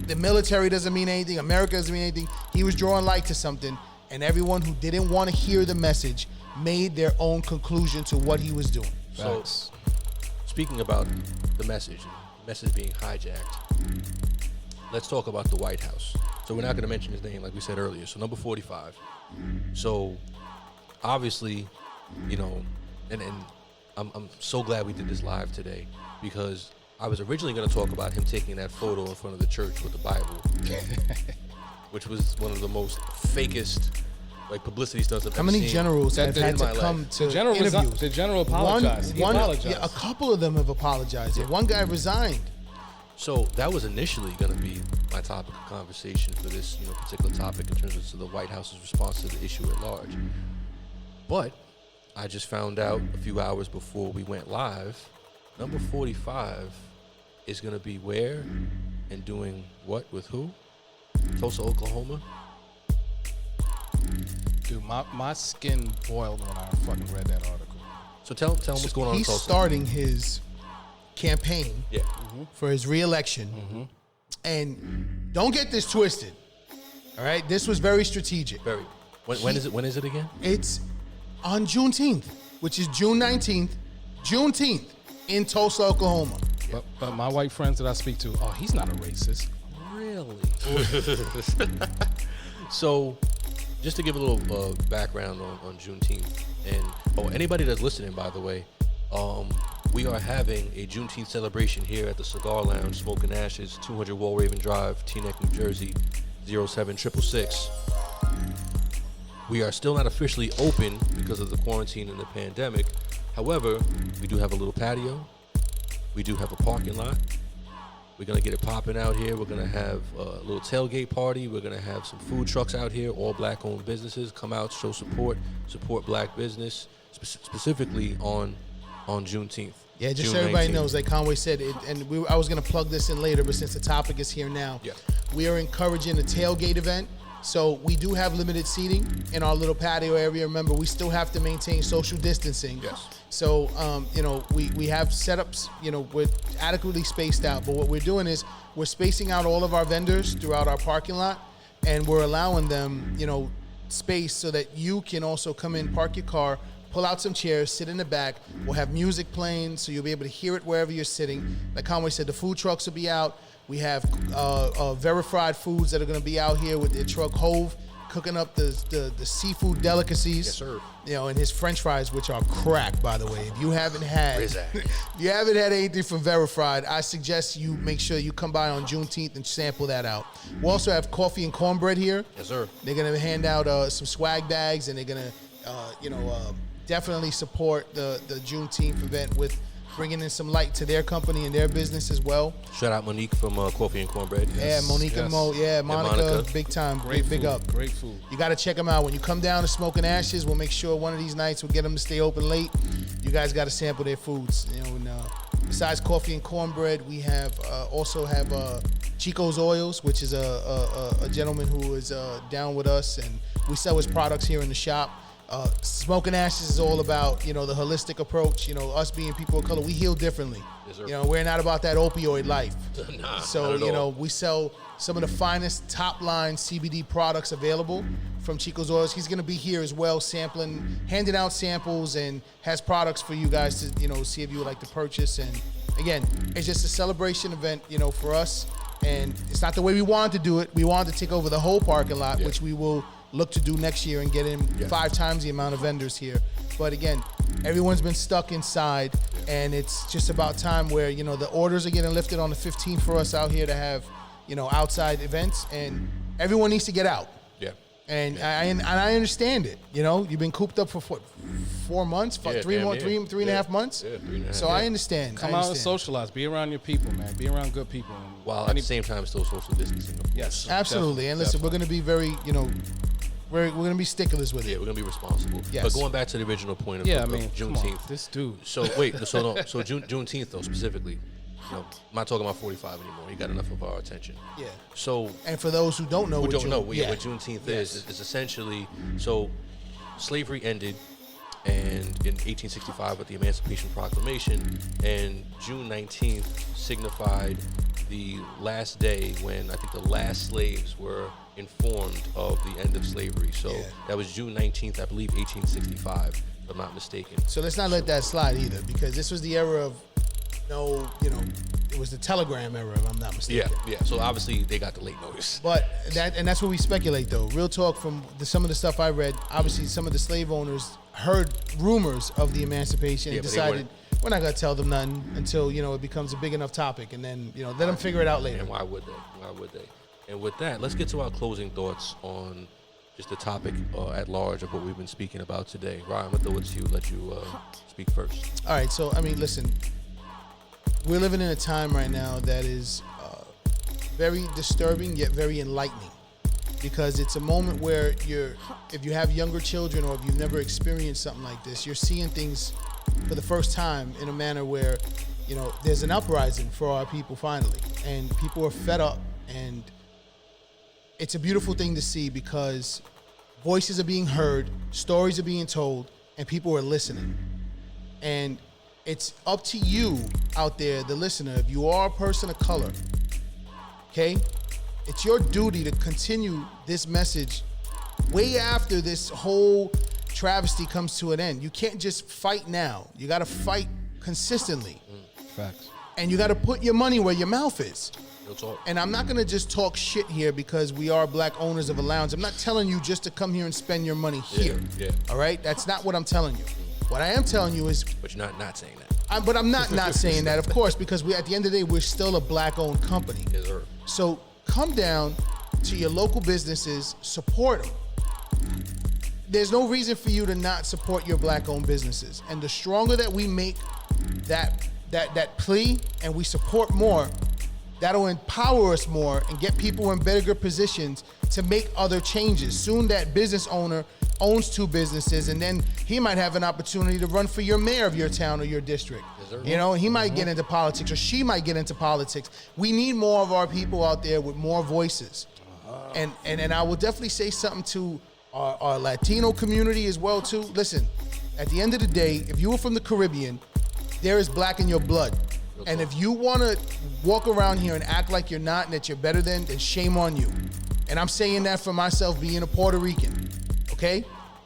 S5: the military doesn't mean anything, America doesn't mean anything. He was drawing light to something, and everyone who didn't want to hear the message made their own conclusion to what he was doing.
S2: So, speaking about the message being hijacked, let's talk about the White House. So we're not going to mention his name like we said earlier. So number 45. So obviously, you know, and I'm so glad we did this live today, because I was originally going to talk about him taking that photo in front of the church with the Bible, which was one of the most fakest like publicity stunts I've
S5: How
S2: ever
S5: many
S2: seen.
S5: generals have
S2: in
S5: had
S2: my
S5: to come
S2: life.
S5: to
S4: The general
S5: interviews?
S4: the general apologized. He apologized.
S5: Yeah, a couple of them have apologized. One guy resigned.
S2: So that was initially going to be my topic of conversation for this, particular topic in terms of the White House's response to the issue at large. But I just found out a few hours before we went live, number 45 is going to be where and doing what with who? Tulsa, Oklahoma.
S4: Dude, my skin boiled when I fucking read that article.
S2: So tell him what's going on in
S5: He's
S2: Tulsa.
S5: starting his campaign
S2: Yeah.
S5: for his reelection. And don't get this twisted. All right? This was very strategic.
S2: Very. When is it? When is it again?
S5: It's on Juneteenth, which is June 19th. Juneteenth in Tulsa, Oklahoma.
S4: But my white friends that I speak to, oh, he's not a racist.
S2: Really? So, just to give a little background on Juneteenth, and anybody that's listening, by the way, we are having a Juneteenth celebration here at the Cigar Lounge, Smoking Ashes, 200 Walraven Drive, Teaneck, New Jersey, 07666. We are still not officially open because of the quarantine and the pandemic. However, we do have a little patio. We do have a parking lot. We're going to get it popping out here. We're going to have a little tailgate party. We're going to have some food trucks out here, all black-owned businesses. Come out, show support black business, specifically on Juneteenth.
S5: Yeah, just
S2: June
S5: so everybody
S2: 19th.
S5: knows, like Conway said, I was going to plug this in later, but since the topic is here now,
S2: Yeah.
S5: we are encouraging a tailgate event. So we do have limited seating in our little patio area. Remember, we still have to maintain social distancing.
S2: Yes.
S5: So, we have setups, we're adequately spaced out. But what we're doing is we're spacing out all of our vendors throughout our parking lot, and we're allowing them, space so that you can also come in, park your car, pull out some chairs, sit in the back. We'll have music playing, so you'll be able to hear it wherever you're sitting. Like Conway said, the food trucks will be out. We have verified foods that are going to be out here with their truck Hove cooking up the seafood delicacies.
S2: Yes, sir.
S5: And his French fries, which are crack, by the way. If you haven't had,
S2: Rizak.
S5: if you haven't had anything from Verified, I suggest you make sure you come by on Juneteenth and sample that out. We also have coffee and cornbread here.
S2: Yes, sir.
S5: They're gonna hand out some swag bags, and they're gonna, definitely support the Juneteenth event with bringing in some light to their company and their business as well.
S2: Shout out Monique from Coffee and Cornbread.
S5: Yeah, Monique and
S4: yes.
S5: Mo. Yeah, Monica,
S2: Monica.
S5: big time.
S4: Great
S5: big
S4: food.
S5: up.
S4: Great food.
S5: You got to check them out. When you come down to Smoking Ashes, we'll make sure one of these nights we'll get them to stay open late. You guys got to sample their foods. Besides coffee and cornbread, we have also have Chico's Oils, which is a gentleman who is down with us, and we sell his products here in the shop. Smoking Ashes is all about, the holistic approach. Us being people of color, we heal differently.
S2: Yes, sir.
S5: We're not about that opioid life.
S2: Nah,
S5: So,
S2: not at all.
S5: we sell some of the finest top line CBD products available from Chico's Oils. He's going to be here as well, handing out samples, and has products for you guys to, see if you would like to purchase. And again, it's just a celebration event, for us. And it's not the way we wanted to do it. We wanted to take over the whole parking lot, which we will look to do next year and get in 5 times the amount of vendors here. But again, everyone's been stuck inside, and it's just about time where, the orders are getting lifted on the 15th for us out here to have, outside events, and everyone needs to get out.
S2: Yeah.
S5: And I understand it. You've been cooped up for 4 months,
S2: Yeah,
S5: three
S2: damn near.
S5: and a half months.
S2: Yeah, 3.5.
S5: So I understand.
S4: Come out and socialize. Be around your people, man. Be around good people. And
S2: While at the same time still social distancing. of course.
S4: Yes.
S5: Absolutely. And listen, we're going to be very, we're going to be sticklers with
S2: Yeah,
S5: it.
S2: we're gonna be responsible.
S5: Yes.
S2: But going back to the original point of,
S4: Yeah, I
S2: of
S4: mean, come on,
S2: Juneteenth.
S4: this dude.
S2: So Juneteenth though specifically. I'm not talking about 45 anymore. You got enough of our attention.
S5: Yeah.
S2: So
S5: And for those who don't know,
S2: what
S5: what
S2: Juneteenth is essentially, so slavery ended, and in 1865 with the Emancipation Proclamation, and June 19th signified the last day when I think the last slaves were informed of the end of slavery. So that was June 19th, I believe, 1865, if I'm not mistaken.
S5: So let's not let that slide either, because this was the era of it was the telegram era, if I'm not mistaken.
S2: Yeah. So obviously they got the late notice.
S5: But that's what we speculate, though. Real talk, from some of the stuff I read, obviously some of the slave owners heard rumors of the emancipation and
S2: but they
S5: decided we're not going to tell them nothing until, it becomes a big enough topic, and then, let them figure it out later.
S2: And why would they? And with that, let's get to our closing thoughts on just the topic at large of what we've been speaking about today. Ryan, I'm gonna let you speak first.
S5: All right, so I mean, listen, we're living in a time right now that is very disturbing yet very enlightening, because it's a moment where if you have younger children or if you've never experienced something like this, you're seeing things for the first time in a manner where, there's an uprising for our people finally, and people are fed up, and it's a beautiful thing to see because voices are being heard, stories are being told, and people are listening. And it's up to you out there, the listener, if you are a person of color, okay? It's your duty to continue this message way after this whole travesty comes to an end. You can't just fight now. You got to fight consistently.
S4: Facts.
S5: And you got to put your money where your mouth is.
S2: Real talk.
S5: And I'm not going to just talk shit here because we are black owners of a lounge. I'm not telling you just to come here and spend your money here.
S2: Yeah.
S5: All right? That's not what I'm telling you. What I am telling you is...
S2: But you're not saying that.
S5: But I'm not saying that, of course, because at the end of the day, we're still a black-owned company.
S2: Yes, sir.
S5: So come down to your local businesses, support them. There's no reason for you to not support your black-owned businesses. And the stronger that we make that plea and we support more, that'll empower us more and get people in better positions to make other changes. Soon that business owner owns 2 businesses, and then he might have an opportunity to run for your mayor of your town or your district.
S2: Yes, sir.
S5: And he might get into politics, or she might get into politics. We need more of our people out there with more voices. And I will definitely say something to our Latino community as well too. Listen, at the end of the day, if you were from the Caribbean, there is black in your blood. And if you want to walk around here and act like you're not and that you're better than, then shame on you. And I'm saying that for myself being a Puerto Rican, okay?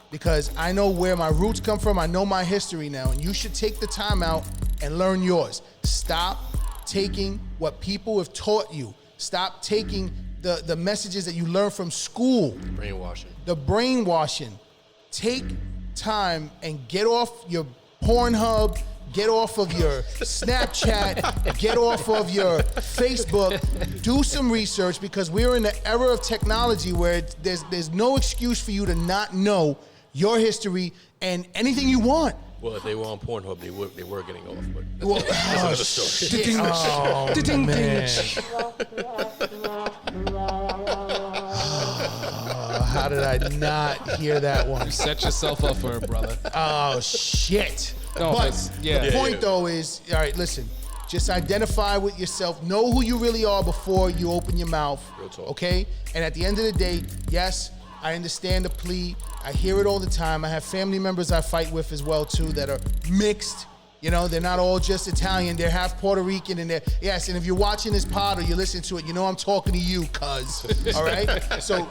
S5: Because I know where my roots come from. I know my history now, and you should take the time out and learn yours. Stop taking what people have taught you. Stop taking the messages that you learn from school. The brainwashing. Take time and get off your Pornhub, get off of your Snapchat, get off of your Facebook, do some research, because we're in the era of technology where there's no excuse for you to not know your history and anything you want.
S2: Well, if they were on Pornhub, they were getting off, but
S5: Well,
S2: that's another story.
S5: shit. Oh, man. How did I not hear that one?
S4: Set yourself up for it, brother.
S5: Oh, shit.
S4: No,
S5: But
S4: yeah.
S5: the point, though, is, all right, listen, just identify with yourself. Know who you really are before you open your mouth,
S2: Real talk.
S5: okay? And at the end of the day, yes, I understand the plea. I hear it all the time. I have family members I fight with as well, too, that are mixed. They're not all just Italian. They're half Puerto Rican, and yes, and if you're watching this pod or you're listening to it, I'm talking to you, cuz, all right? So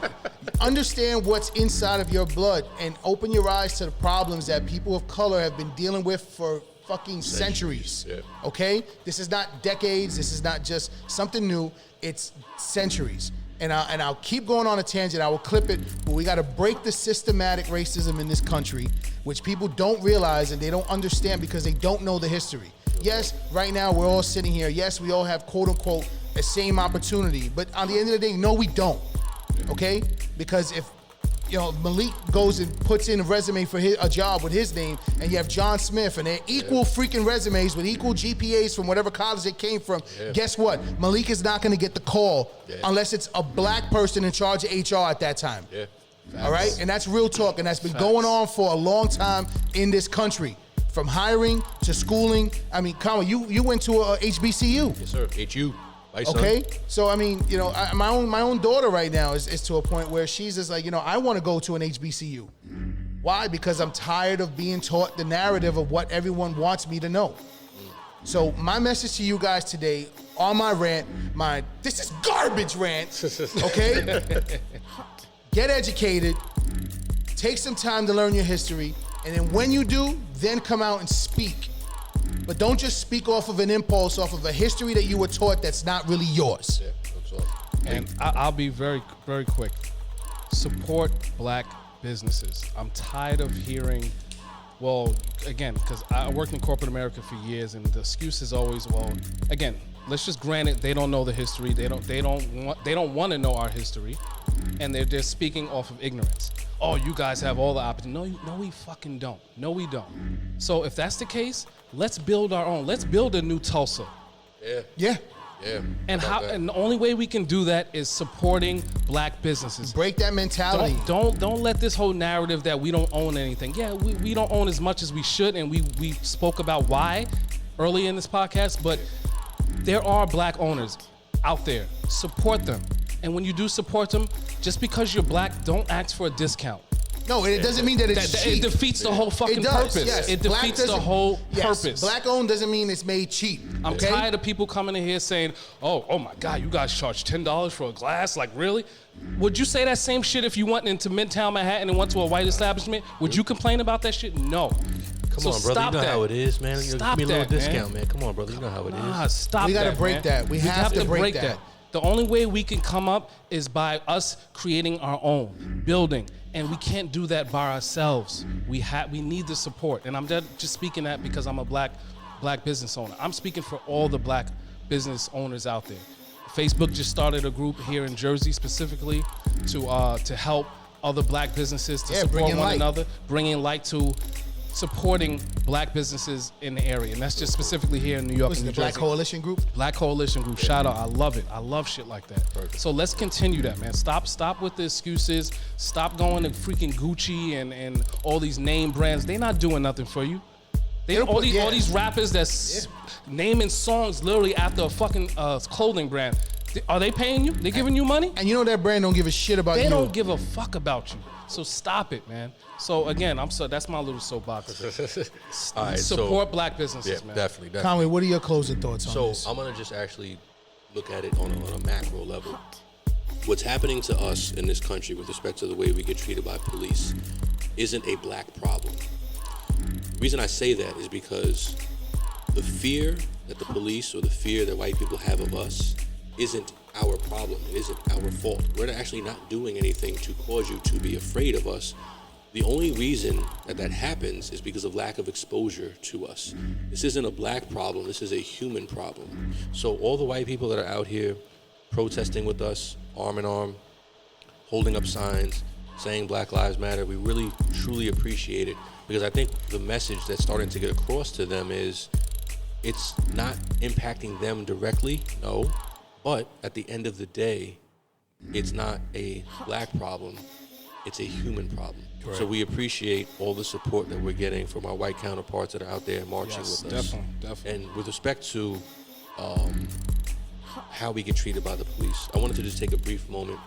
S5: understand what's inside of your blood and open your eyes to the problems that people of color have been dealing with for fucking centuries.
S2: Yeah.
S5: Okay? This is not decades. This is not just something new. It's centuries. And I'll keep going on a tangent. I will clip it, but we got to break the systematic racism in this country, which people don't realize and they don't understand because they don't know the history. Yes, right now we're all sitting here. Yes, we all have quote unquote the same opportunity, but at the end of the day, no, we don't. Okay? Because if Malik goes and puts in a resume for a job with his name, and you have John Smith, and they're equal freaking resumes with equal GPAs from whatever college they came from.
S2: Yeah.
S5: Guess what? Malik is not going to get the call unless it's a black person in charge of HR at that time.
S2: Yeah.
S5: All right? And that's real talk, and that's been going on for a long time in this country. From hiring to schooling. I mean, Conway, you went to a HBCU.
S2: Yes, sir. HU.
S5: Okay, so I mean, my own daughter right now is to a point where she's just like, I want to go to an HBCU. Why? Because I'm tired of being taught the narrative of what everyone wants me to know. So my message to you guys today on my rant, this is garbage rant, okay? Get educated, take some time to learn your history, and then when you do, then come out and speak. But don't just speak off of an impulse, off of a history that you were taught that's not really yours.
S2: Yeah, that's all.
S4: And I'll be very, very quick. Support black businesses. I'm tired of hearing well, again, because I worked in corporate America for years, and the excuse is always, well, again, let's just grant it, they don't know the history. They don't want to know our history, and they're speaking off of ignorance. Oh, you guys have all the opportunity. No, we fucking don't. No, we don't. So if that's the case, let's build our own. Let's build a new Tulsa.
S5: Yeah.
S4: And the only way we can do that is supporting black businesses.
S5: Break that mentality.
S4: Don't let this whole narrative that we don't own anything. Yeah, we don't own as much as we should, and we spoke about why early in this podcast, but there are black owners out there. Support them. And when you do support them, just because you're black, don't ask for a discount.
S5: No, it doesn't mean that it's cheap.
S4: It defeats the whole fucking purpose.
S5: Yes.
S4: It defeats the whole purpose.
S5: Black owned doesn't mean it's made cheap.
S4: I'm tired of people coming in here saying, oh my God, you guys charge $10 for a glass? Like, really? Would you say that same shit if you went into Midtown Manhattan and went to a white establishment? Would you complain about that shit? No.
S2: Come on, brother. You know how it is, man.
S4: Stop
S2: Give me a little
S4: that,
S2: discount, man. Come on, brother. You know how it is.
S4: Stop that,
S5: We gotta break that. We have to break that.
S4: The only way we can come up is by us creating our own, building, and we can't do that by ourselves. We need the support, and I'm just speaking that because I'm a black business owner. I'm speaking for all the black business owners out there. Facebook just started a group here in Jersey specifically to help other black businesses to support one another, bringing light to supporting black businesses in the area, and that's just specifically here in New York and New Jersey.
S5: Black Coalition Group?
S4: Black Coalition Group. Shout out. I love it. I love shit like that. Perfect. So let's continue that, man. Stop with the excuses. Stop going to freaking Gucci and all these name brands. They're not doing nothing for you. All these rappers that's naming songs literally after a fucking clothing brand. Are they paying you? They giving you money?
S5: And you know that brand don't give a shit about you.
S4: They don't give a fuck about you. So stop it, man. So again, that's my little soapbox.
S2: All right,
S4: support black businesses, man.
S2: Definitely.
S5: Conway, what are your closing thoughts on this?
S2: So I'm gonna just actually look at it on a macro level. What's happening to us in this country with respect to the way we get treated by police isn't a black problem. The reason I say that is because the fear that the police or the fear that white people have of us isn't our problem. It isn't our fault. We're actually not doing anything to cause you to be afraid of us. The only reason that happens is because of lack of exposure to us. This isn't a black problem. This is a human problem. So all the white people that are out here protesting with us, arm in arm, holding up signs, saying Black Lives Matter, we really, truly appreciate it, because I think the message that's starting to get across to them is it's not impacting them directly, no, but at the end of the day, it's not a black problem, it's a human problem. Right. So we appreciate all the support that we're getting from our white counterparts that are out there marching with us. Definitely. And with respect to how we get treated by the police, I wanted to just take a brief moment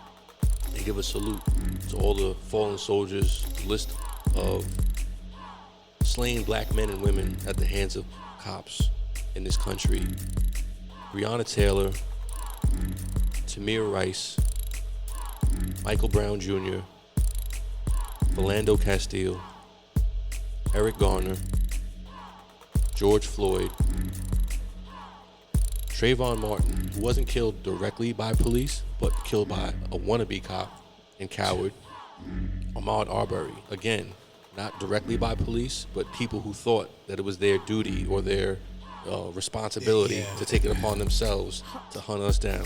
S2: and give a salute to all the fallen soldiers, list of slain black men and women at the hands of cops in this country. Breonna Taylor, Tamir Rice, Michael Brown Jr., Philando Castile, Eric Garner, George Floyd, Trayvon Martin, who wasn't killed directly by police, but killed by a wannabe cop and coward, Ahmaud Arbery, again, not directly by police, but people who thought that it was their duty or their responsibility to take it upon themselves to hunt us down.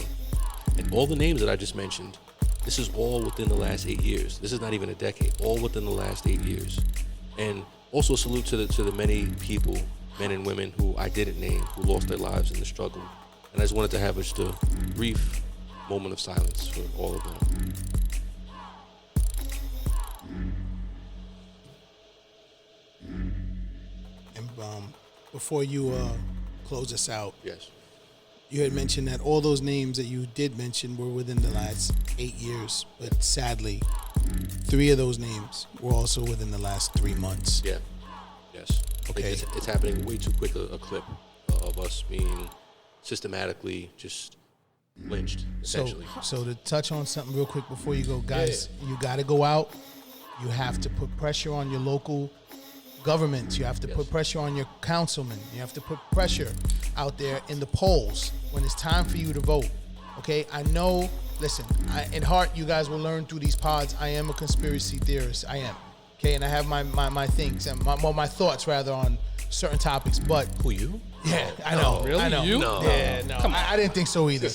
S2: And all the names that I just mentioned, this is all within the last 8 years. This is not even a decade, all within the last 8 years. And also salute to the many people, men and women who I didn't name, who lost their lives in the struggle. And I just wanted to have just a brief moment of silence for all of them.
S5: And before you close us out,
S2: yes,
S5: you had mentioned that all those names that you did mention were within the last 8 years, but sadly, 3 of those names were also within the last 3 months.
S2: Yeah. Yes.
S5: Okay.
S2: It's happening way too quick a clip of us being systematically just lynched, essentially.
S5: So to touch on something real quick before you go, guys, you got to go out. You have to put pressure on your local governments. You have to put pressure on your councilmen. You have to put pressure out there in the polls when it's time for you to vote. Okay, I know, listen, in heart, you guys will learn through these pods, I am a conspiracy theorist. I am. Okay, and I have my things and my thoughts rather on certain topics. But
S2: Who, you?
S5: yeah, I know.
S4: really?
S5: I know.
S4: You?
S2: No.
S5: Yeah, no. I didn't think so either.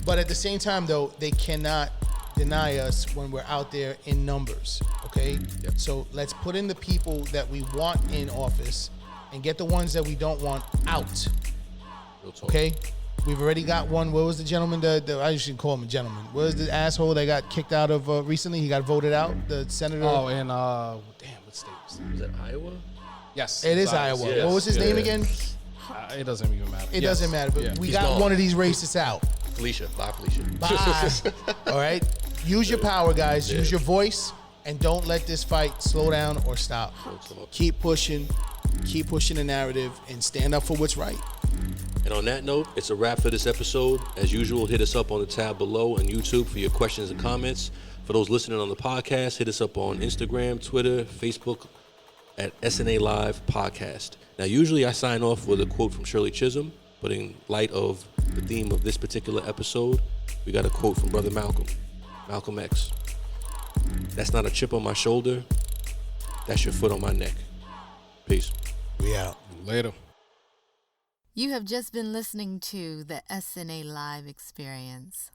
S5: but at the same time, though, they cannot deny us when we're out there in numbers. Okay?
S2: Yep.
S5: So let's put in the people that we want in office and get the ones that we don't want out.
S2: Real talk.
S5: Okay? We've already got one. What was the gentleman? I usually call him a gentleman. What was the asshole that got kicked out of recently? He got voted out. The senator.
S4: Oh, and what state was
S2: Was that Iowa?
S4: Yes.
S5: It is Iowa.
S2: Yes.
S5: What was his name
S2: Yeah.
S5: again?
S4: It doesn't even matter.
S5: It doesn't matter. But
S4: Yeah.
S5: we
S2: He's
S5: got
S2: gone.
S5: one of these racists out.
S2: Felicia. Bye, Felicia.
S5: Bye. All right. Use your power, guys. Use your voice, and don't let this fight slow down or stop. Keep pushing the narrative, and stand up for what's right.
S2: And on that note, it's a wrap for this episode. As usual, hit us up on the tab below on YouTube for your questions and comments. For those listening on the podcast, hit us up on Instagram, Twitter, Facebook at SNA Live Podcast. Now, usually I sign off with a quote from Shirley Chisholm, but in light of the theme of this particular episode, we got a quote from Brother Malcolm, Malcolm X. That's not a chip on my shoulder. That's your foot on my neck. Peace.
S5: We out.
S4: Later.
S1: You have just been listening to the SNA Live Experience.